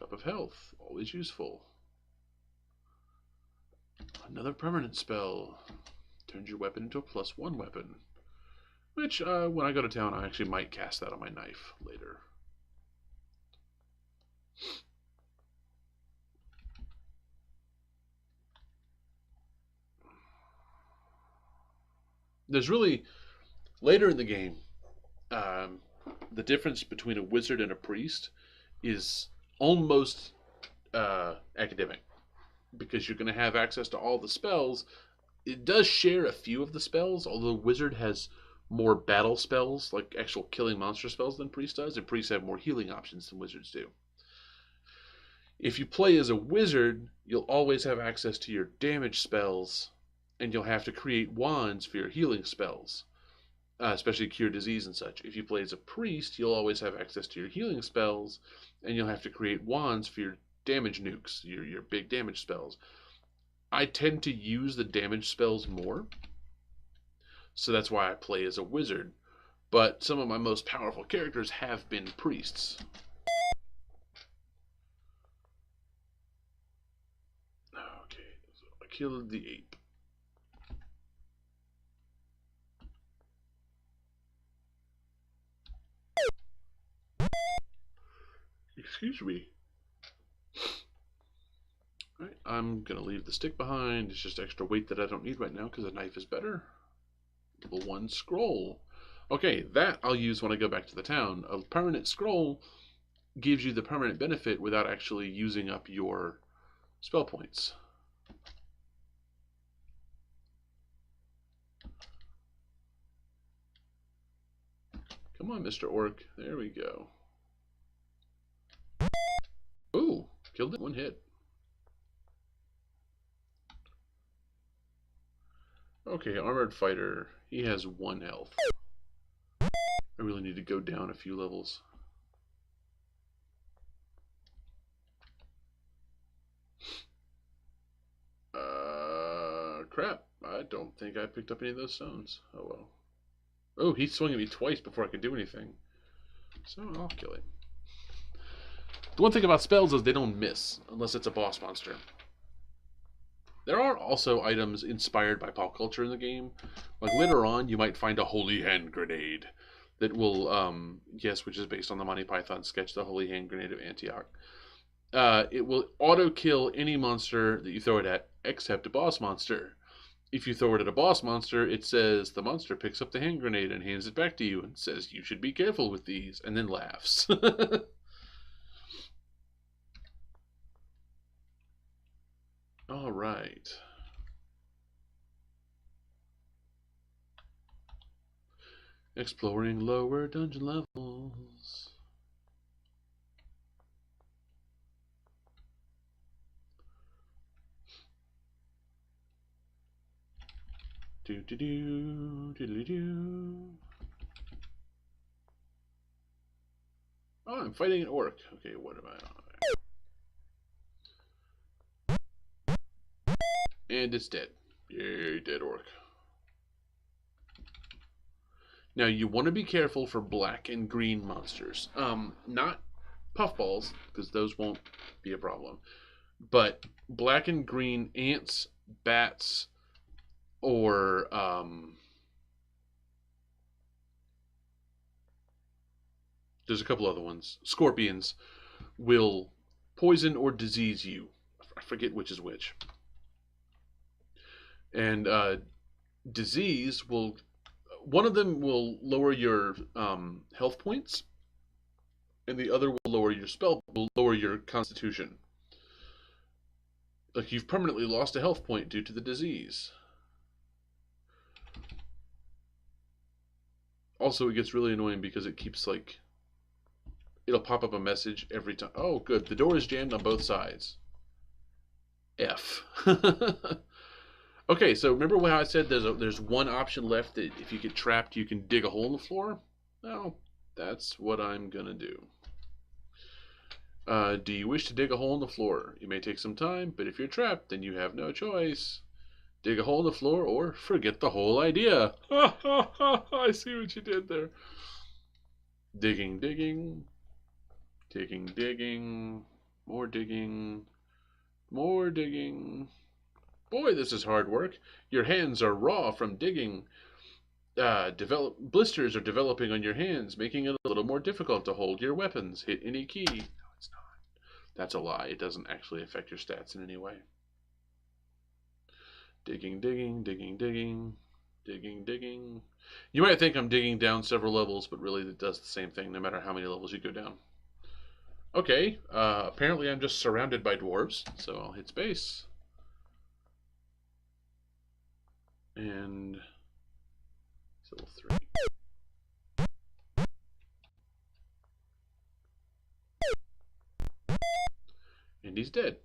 [SPEAKER 1] Cup of Health, always useful. Another permanent spell. Turns your weapon into a +1 weapon. Which, when I go to town, I actually might cast that on my knife later. There's really, later in the game, the difference between a wizard and a priest is almost academic, because you're going to have access to all the spells. It does share a few of the spells, although wizard has more battle spells, like actual killing monster spells, than priest does, and priests have more healing options than wizards do. If you play as a wizard, you'll always have access to your damage spells, and you'll have to create wands for your healing spells, especially cure disease and such. If you play as a priest, you'll always have access to your healing spells, and you'll have to create wands for your damage nukes, your big damage spells. I tend to use the damage spells more, so that's why I play as a wizard. But some of my most powerful characters have been priests. Okay, so I killed the ape. Excuse me. Alright, I'm going to leave the stick behind. It's just extra weight that I don't need right now because a knife is better. Level 1 scroll. Okay, that I'll use when I go back to the town. A permanent scroll gives you the permanent benefit without actually using up your spell points. Come on, Mr. Orc. There we go. Ooh, killed it. One hit. Okay, armored fighter. He has 1 health. I really need to go down a few levels. Crap. I don't think I picked up any of those stones. Oh well. Oh, he swung at me twice before I could do anything. So I'll kill him. The one thing about spells is they don't miss, unless it's a boss monster. There are also items inspired by pop culture in the game. Like later on, you might find a holy hand grenade that will, yes, which is based on the Monty Python sketch, The Holy Hand Grenade of Antioch. It will auto-kill any monster that you throw it at, except a boss monster. If you throw it at a boss monster, it says the monster picks up the hand grenade and hands it back to you and says, "You should be careful with these," and then laughs. All right. Exploring lower dungeon levels. Do do do do do. Oh, I'm fighting an orc. Okay, what am I on? And it's dead. Yay, dead orc. Now you want to be careful for black and green monsters. Not puffballs, because those won't be a problem. But black and green ants, bats, or there's a couple other ones. Scorpions will poison or disease you. I forget which is which. And disease will... One of them will lower your health points, and the other will lower your constitution. Like you've permanently lost a health point due to the disease. Also, it gets really annoying because it keeps like... It'll pop up a message every time. Oh, good. The door is jammed on both sides. F. Okay, so remember how I said there's one option left that if you get trapped, you can dig a hole in the floor? Well, that's what I'm going to do. Do you wish to dig a hole in the floor? It may take some time, but if you're trapped, then you have no choice. Dig a hole in the floor or forget the whole idea. I see what you did there. Digging, digging. Digging, digging. More digging. More digging. Boy, this is hard work. Your hands are raw from digging. Blisters are developing on your hands, making it a little more difficult to hold your weapons. Hit any key. No, it's not. That's a lie. It doesn't actually affect your stats in any way. Digging, digging, digging, digging, digging, digging. You might think I'm digging down several levels, but really it does the same thing no matter how many levels you go down. Okay, apparently I'm just surrounded by dwarves, so I'll hit space. And it's level 3. And he's dead.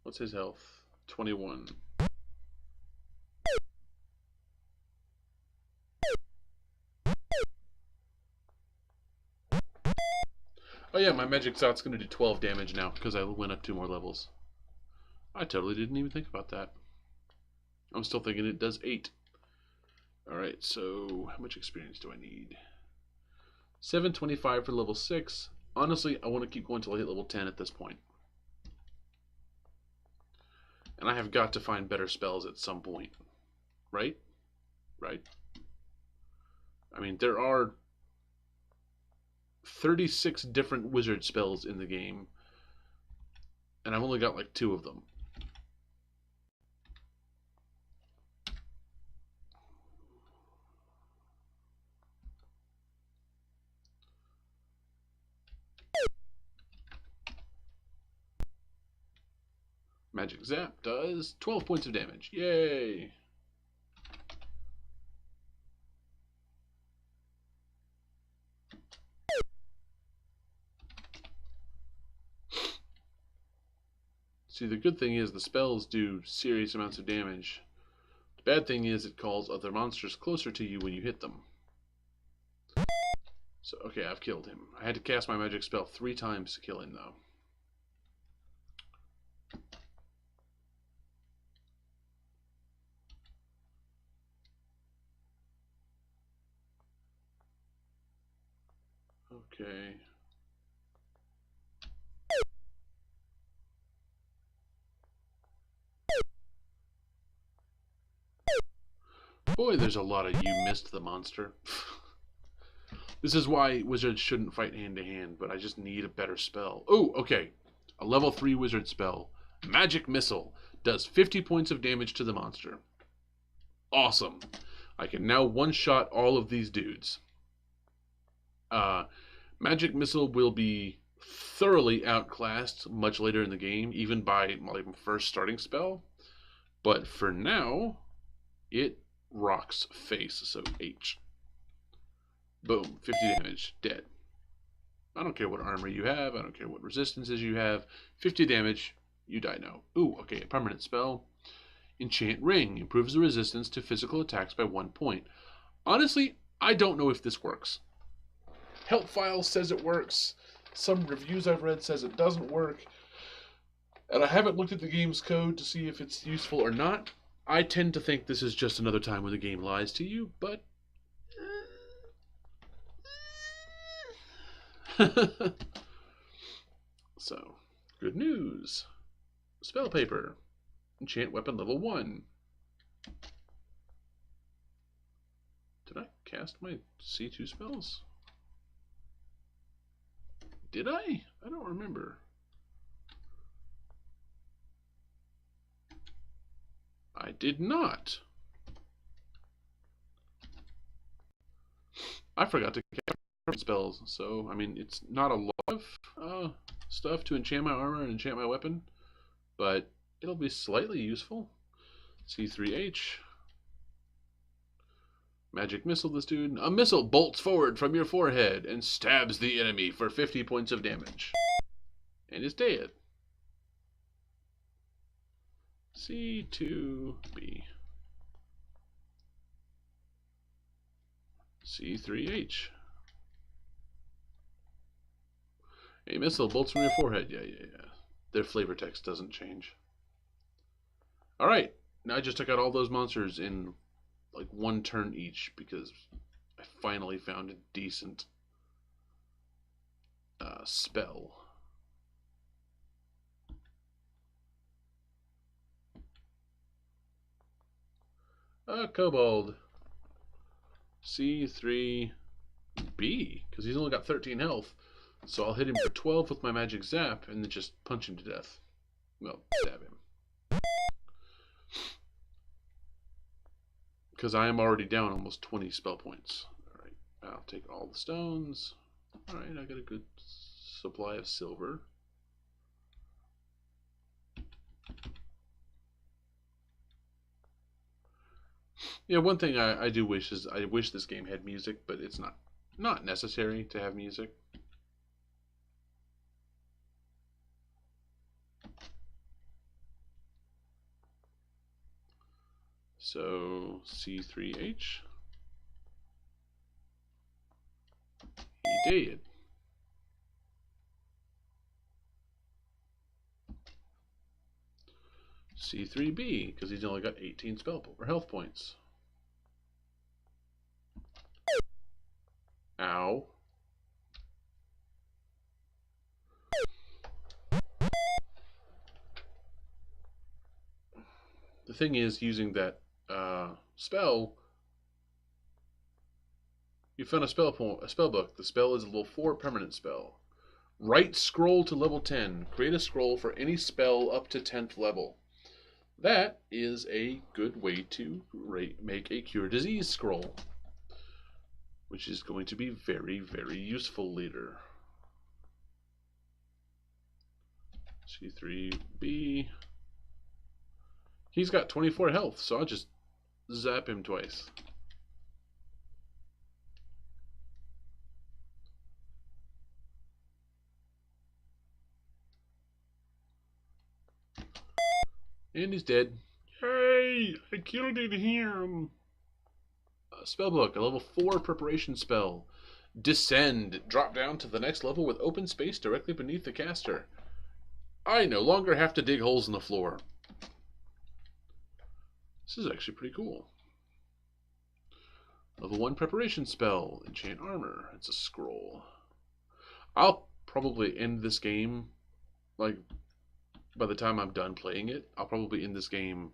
[SPEAKER 1] What's his health? 21. Oh yeah, my magic shot's going to do 12 damage now because I went up 2 more levels. I totally didn't even think about that. I'm still thinking it does 8. Alright, so how much experience do I need? 725 for level 6. Honestly, I want to keep going until I hit level 10 at this point. And I have got to find better spells at some point. Right? Right? I mean, there are 36 different wizard spells in the game, and I've only got like 2 of them. Magic Zap does 12 points of damage. Yay! See, the good thing is the spells do serious amounts of damage. The bad thing is it calls other monsters closer to you when you hit them. So, okay, I've killed him. I had to cast my magic spell 3 times to kill him, though. Okay. Boy, there's a lot of you missed the monster. This is why wizards shouldn't fight hand to hand, but I just need a better spell. Oh, okay. A level 3 wizard spell. Magic Missile. Does 50 points of damage to the monster. Awesome. I can now one-shot all of these dudes. Magic Missile will be thoroughly outclassed much later in the game, even by my first starting spell. But for now, it rocks face, so H. Boom, 50 damage, dead. I don't care what armor you have, I don't care what resistances you have. 50 damage, you die now. Ooh, okay, a permanent spell. Enchant Ring improves the resistance to physical attacks by 1 point. Honestly, I don't know if this works. Help Files says it works. Some reviews I've read says it doesn't work. And I haven't looked at the game's code to see if it's useful or not. I tend to think this is just another time when the game lies to you, but... So, good news. Spell paper. Enchant weapon level 1. Did I cast my C2 spells? Did I? I don't remember. I did not. I forgot to cast spells, so, I mean, it's not a lot of stuff to enchant my armor and enchant my weapon, but it'll be slightly useful. C3H. Magic Missile this dude. A missile bolts forward from your forehead and stabs the enemy for 50 points of damage. And is dead. C2B. C3H. A missile bolts from your forehead. Yeah. Their flavor text doesn't change. Alright. Now I just took out all those monsters in like 1 turn each because I finally found a decent spell. Kobold. C3B, because he's only got 13 health. So I'll hit him for 12 with my magic zap and then just punch him to death. Well, stab him. Because I am already down almost 20 spell points. Alright, I'll take all the stones. Alright, I got a good supply of silver. Yeah, one thing I do wish is I wish this game had music, but it's not necessary to have music. So C3H. He did. C3B, because he's only got 18 spell or health points. Ow. The thing is, using that spell, you found a spell book. The spell is a level 4 permanent spell. Write scroll to level 10. Create a scroll for any spell up to 10th level. That is a good way to make a cure disease scroll, which is going to be very, very useful later. C3B. He's got 24 health, so I'll just zap him twice. And he's dead. Yay! I killed him! Spellbook, a level 4 preparation spell. Descend. Drop down to the next level with open space directly beneath the caster. I no longer have to dig holes in the floor. This is actually pretty cool. Level 1 preparation spell. Enchant armor. It's a scroll. I'll probably end this game, like, by the time I'm done playing it, I'll probably end this game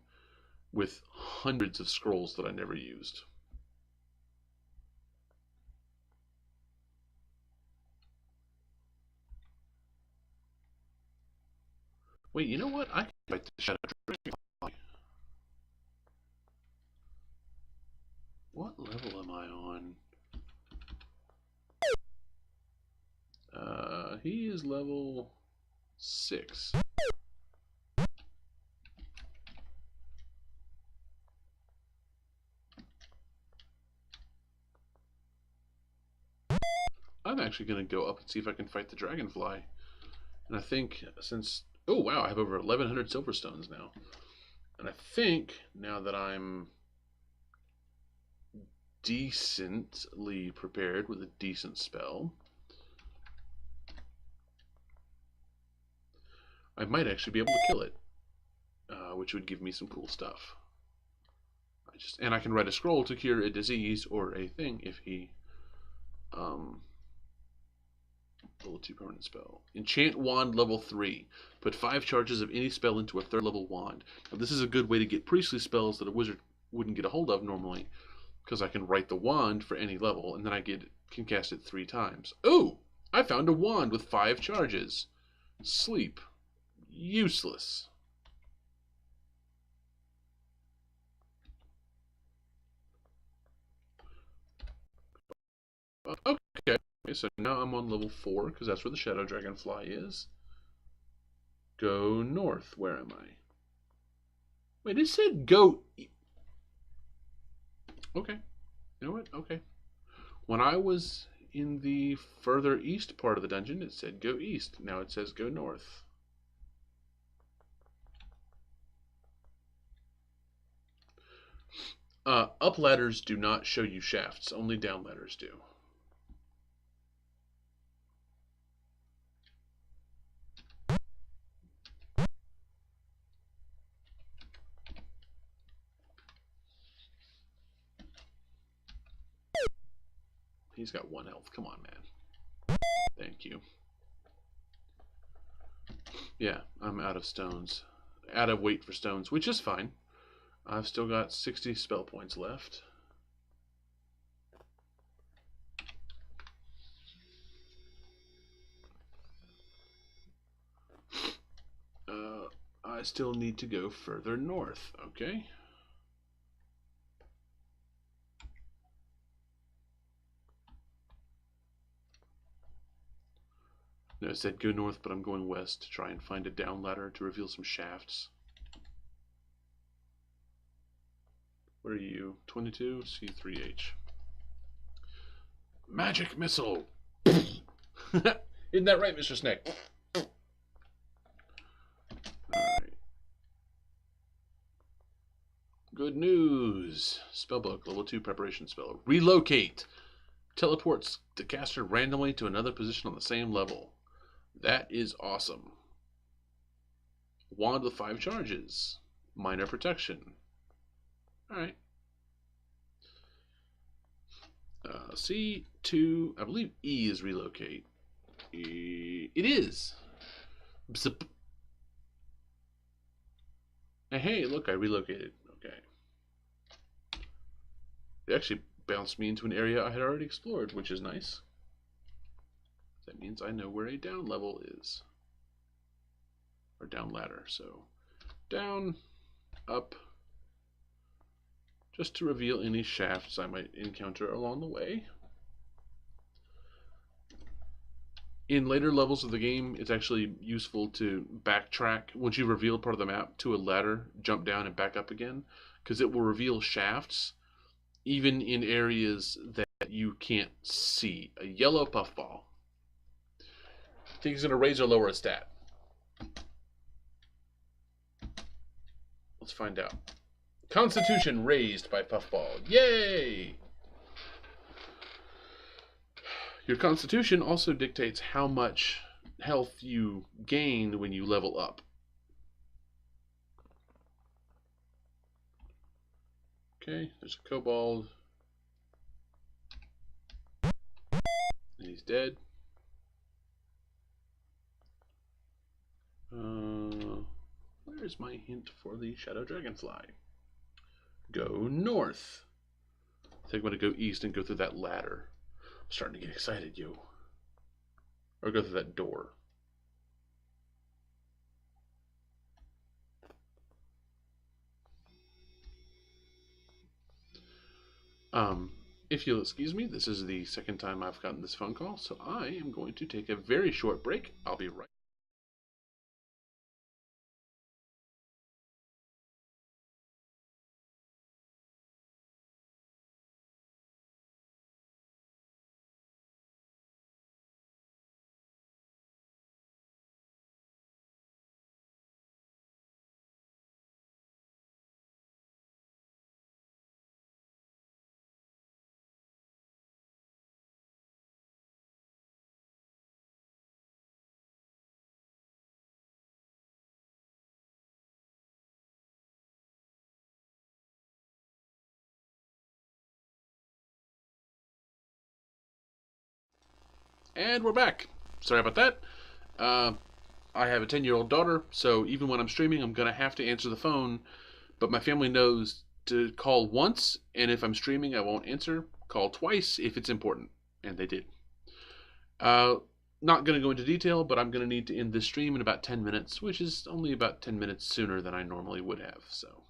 [SPEAKER 1] with hundreds of scrolls that I never used. Wait, you know what? I can fight the Shadow Dragon. What level am I on? He is level 6. I'm actually going to go up and see if I can fight the dragonfly. And I think since... Oh, wow, I have over 1,100 silverstones now. And I think now that I'm decently prepared with a decent spell, I might actually be able to kill it, which would give me some cool stuff. And I can write a scroll to cure a disease or a thing if he... level 2 permanent spell. Enchant wand level 3. Put 5 charges of any spell into a 3rd level wand. Now this is a good way to get priestly spells that a wizard wouldn't get a hold of normally, because I can write the wand for any level, and then I can cast it 3 times. Oh! I found a wand with 5 charges. Sleep. Useless. Okay, so now I'm on level 4, because that's where the Shadow Dragonfly is. Go north. Where am I? Wait, it said go... Okay. You know what? Okay. When I was in the further east part of the dungeon, it said go east. Now it says go north. Up ladders do not show you shafts. Only down ladders do. He's got 1 health. Come on, man. Thank you. Yeah, I'm out of stones. Out of weight for stones, which is fine. I've still got 60 spell points left. I still need to go further north, okay? No, it said go north, but I'm going west to try and find a down ladder to reveal some shafts. What are you? 22? C3H. Magic missile! Isn't that right, Mr. Snake? Alright. Good news. Spellbook, level 2 preparation spell. Relocate. Teleports the caster randomly to another position on the same level. That is awesome. Wand with 5 charges. Minor protection. Alright. C2, I believe E is relocate. It is. Bzip. Hey, look, I relocated. Okay. It actually bounced me into an area I had already explored, which is nice. That means I know where a down level is. Or down ladder. So, down, up, just to reveal any shafts I might encounter along the way. In later levels of the game, it's actually useful to backtrack once you've revealed part of the map to a ladder, jump down and back up again, because it will reveal shafts even in areas that you can't see. A yellow puffball. Think he's going to raise or lower a stat? Let's find out. Constitution raised by puffball. Yay! Your constitution also dictates how much health you gain when you level up. Okay, there's a kobold. And he's dead. Where's my hint for the shadow dragonfly? Go north. I think I'm going to go east and go through that ladder. I'm starting to get excited, yo. Or go through that door. If you'll excuse me, this is the second time I've gotten this phone call, so I am going to take a very short break. I'll be right. And we're back. Sorry about that. I have a 10-year-old daughter, so even when I'm streaming, I'm going to have to answer the phone. But my family knows to call once, and if I'm streaming, I won't answer. Call twice if it's important. And they did. Not going to go into detail, but I'm going to need to end this stream in about 10 minutes, which is only about 10 minutes sooner than I normally would have, so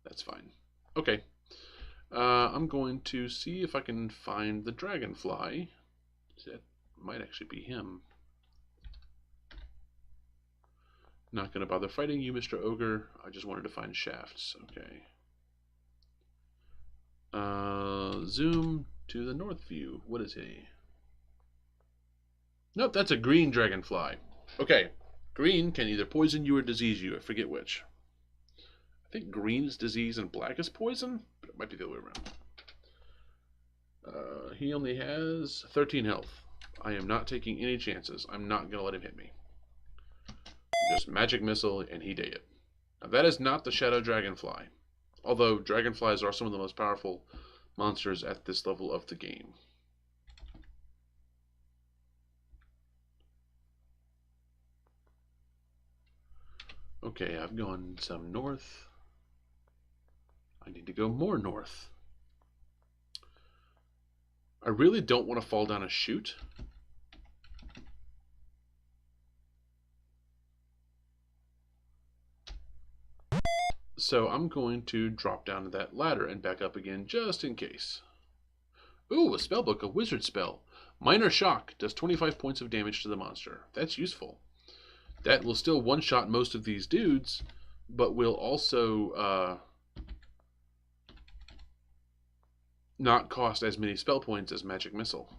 [SPEAKER 1] that's fine. Okay. I'm going to see if I can find the dragonfly. That might actually be him. Not going to bother fighting you, Mr. Ogre. I just wanted to find shafts. Okay. Zoom to the north view. What is he? Nope, that's a green dragonfly. Okay. Green can either poison you or disease you. I forget which. I think green is disease and black is poison, but it might be the other way around. He only has 13 health. I am not taking any chances. I'm not going to let him hit me. Just magic missile, and he did it. Now that is not the shadow dragonfly. Although dragonflies are some of the most powerful monsters at this level of the game. Okay, I've gone some north. I need to go more north. I really don't want to fall down a chute. So I'm going to drop down to that ladder and back up again just in case. Ooh, a spellbook, a wizard spell. Minor Shock does 25 points of damage to the monster. That's useful. That will still one-shot most of these dudes, but will also not cost as many spell points as Magic Missile.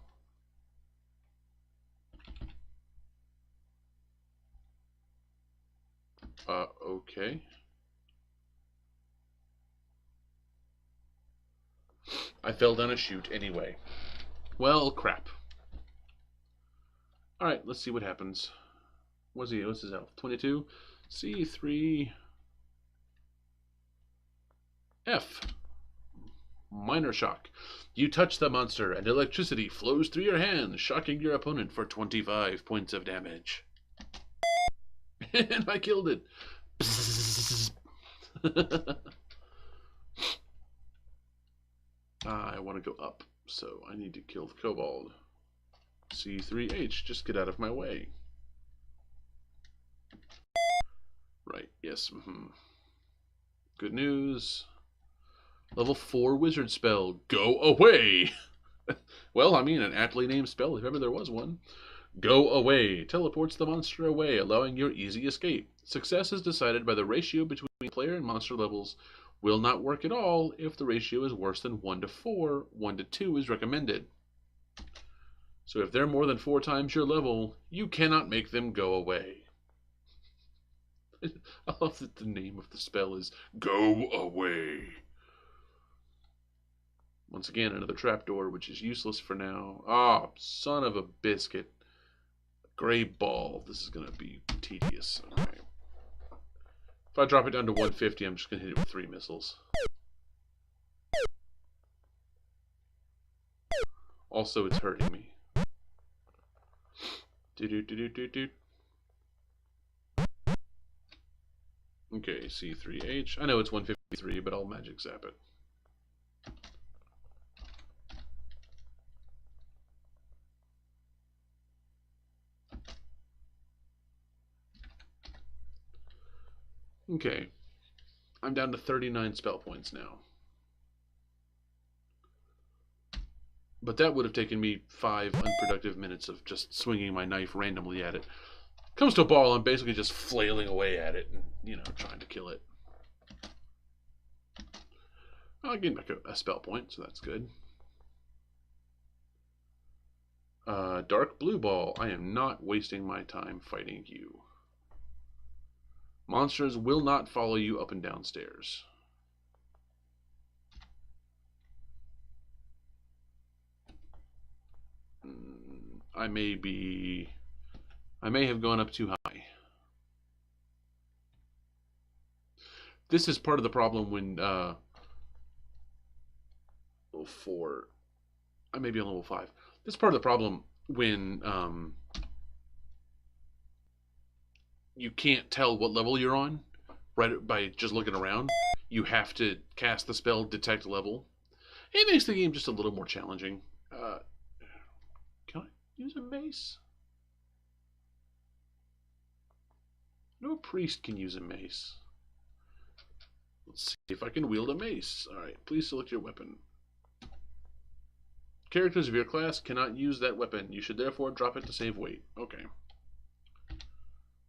[SPEAKER 1] Okay. I fell down a chute anyway. Well, crap. Alright, let's see what happens. What's his health? 22? C3... F. Minor Shock. You touch the monster and electricity flows through your hands, shocking your opponent for 25 points of damage. And I killed it. I want to go up, so I need to kill the kobold. C3H, just get out of my way. Right, yes. Good news. Level 4 wizard spell, go away! Well, I mean, an aptly named spell if ever there was one. Go away teleports the monster away, allowing your easy escape. Success is decided by the ratio between player and monster levels. Will not work at all if the ratio is worse than 1 to 4. 1 to 2 is recommended. So if they're more than 4 times your level, you cannot make them go away. I love that the name of the spell is Go Away. Once again, another trapdoor, which is useless for now. Ah, son of a biscuit. Gray ball. This is going to be tedious. Okay. If I drop it down to 150, I'm just going to hit it with 3 missiles. Also, it's hurting me. Do-do-do-do-do-do. Okay, C3H. I know it's 153, but I'll magic zap it. Okay. I'm down to 39 spell points now. But that would have taken me 5 unproductive minutes of just swinging my knife randomly at it. Comes to a ball, I'm basically just flailing away at it and, trying to kill it. I'll gain back a spell point, so that's good. Dark blue ball. I am not wasting my time fighting you. Monsters will not follow you up and down stairs. I may have gone up too high. This is part of the problem when level 4. I may be on level 5. This is part of the problem when you can't tell what level you're on right by just looking around. You have to cast the spell detect level. It makes the game just a little more challenging. Can I use a mace? No priest can use a mace. Let's see if I can wield a mace. Alright, please select your weapon. Characters of your class cannot use that weapon. You should therefore drop it to save weight. Okay.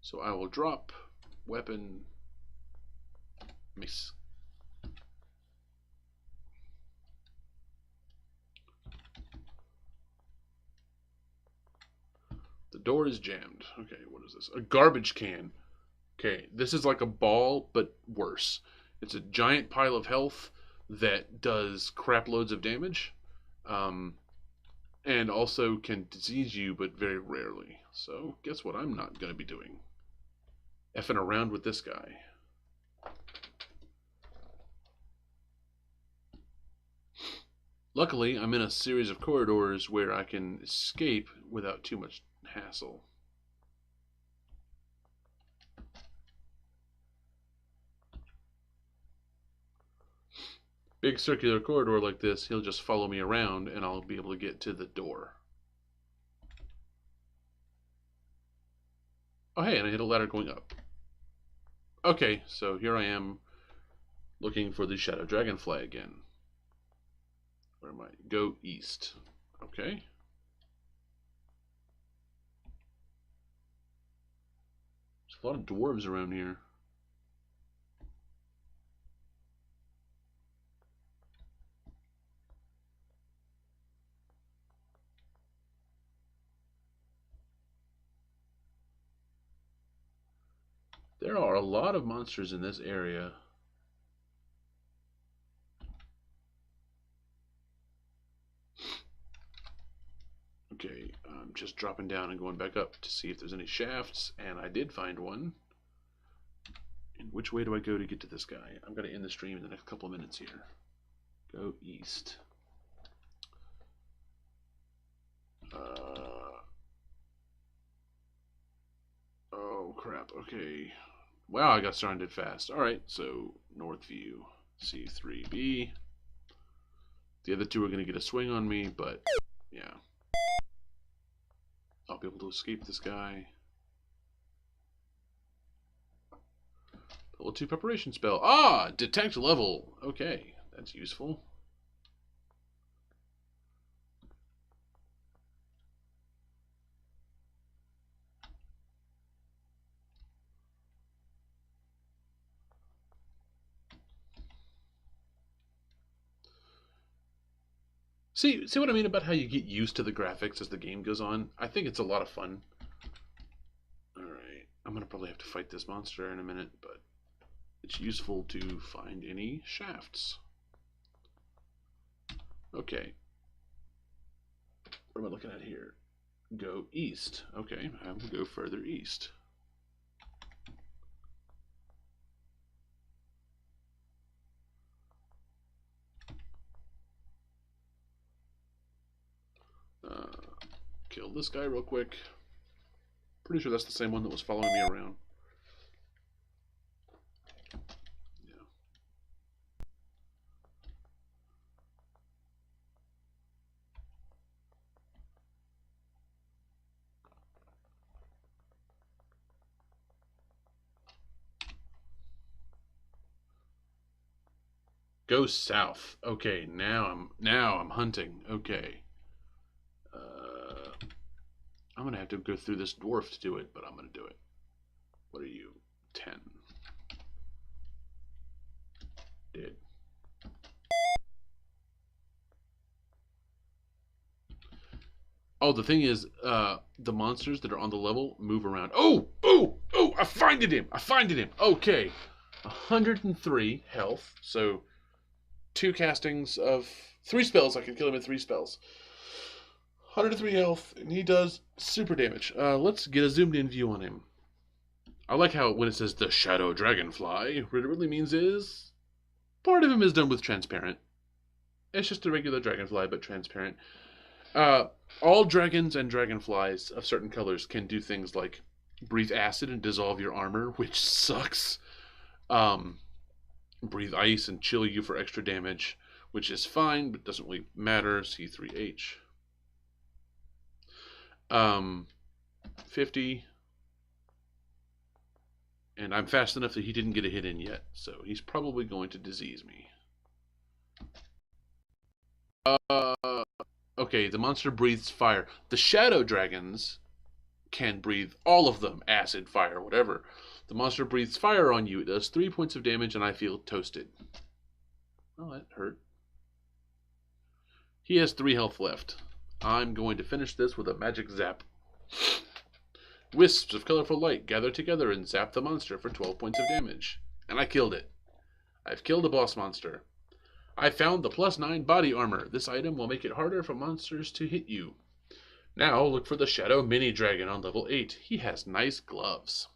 [SPEAKER 1] So I will drop weapon mace. The door is jammed. Okay, what is this? A garbage can. Okay, this is like a ball, but worse. It's a giant pile of health that does crap loads of damage. And also can disease you, but very rarely. So, guess what I'm not going to be doing? Effing around with this guy. Luckily, I'm in a series of corridors where I can escape without too much hassle. big circular corridor like this, he'll just follow me around and I'll be able to get to the door. Oh, hey, and I hit a ladder going up. Okay, so here I am looking for the Shadow Dragonfly again. Where am I? Go east. Okay. There's a lot of dwarves around here. There are a lot of monsters in this area. Okay, I'm just dropping down and going back up to see if there's any shafts, and I did find one. And which way do I go to get to this guy? I'm going to end the stream in the next couple of minutes here. Go east. Oh, crap. Okay. Wow, I got started fast. Alright, so North View, C3B. The other two are going to get a swing on me, but yeah. I'll be able to escape this guy. Level 2 preparation spell. Ah! Detect level. Okay, that's useful. See what I mean about how you get used to the graphics as the game goes on? I think it's a lot of fun. Alright, I'm going to probably have to fight this monster in a minute, but it's useful to find any shafts. Okay. What am I looking at here? Go east. Okay, I will go further east. Kill this guy real quick. Pretty sure that's the same one that was following me around. Yeah. Go south. Okay, now I'm hunting. Okay. I'm gonna have to go through this dwarf to do it, but I'm gonna do it. What are you? 10. Did. Oh, the thing is, the monsters that are on the level move around. Oh! I finded him! Okay. 103 health, so 2 castings of 3 spells. I can kill him in 3 spells. 103 health, and he does super damage. Let's get a zoomed in view on him. I like how when it says the Shadow Dragonfly, what it really means is part of him is done with transparent. It's just a regular dragonfly, but transparent. All dragons and dragonflies of certain colors can do things like breathe acid and dissolve your armor, which sucks. Breathe ice and chill you for extra damage, which is fine, but doesn't really matter. C3H. 50. And I'm fast enough that he didn't get a hit in yet, so he's probably going to disease me. Okay, the monster breathes fire. The shadow dragons can breathe, all of them, acid, fire, whatever. The monster breathes fire on you. It does 3 points of damage, and I feel toasted. Oh, that hurt. He has 3 health left. I'm going to finish this with a magic zap. Wisps of colorful light gather together and zap the monster for 12 points of damage. And I killed it. I've killed a boss monster. I found the +9 body armor. This item will make it harder for monsters to hit you. Now look for the Shadow Mini Dragon on level 8. He has nice gloves.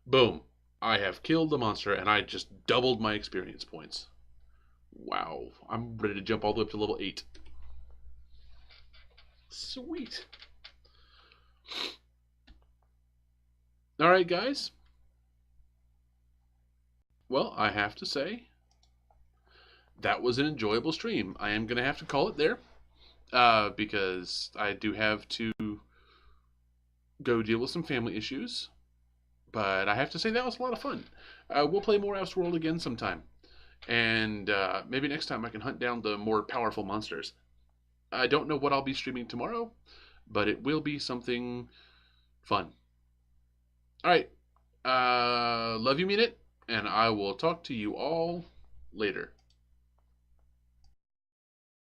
[SPEAKER 1] Boom. I have killed the monster and I just doubled my experience points. Wow. I'm ready to jump all the way up to level 8. Sweet. Alright, guys. well, I have to say that was an enjoyable stream. I am going to have to call it there because I do have to go deal with some family issues. But I have to say that was a lot of fun. We'll play Moraff's World again sometime. And maybe next time I can hunt down the more powerful monsters. I don't know what I'll be streaming tomorrow, but it will be something fun. All right. Love you, mean it. And I will talk to you all later.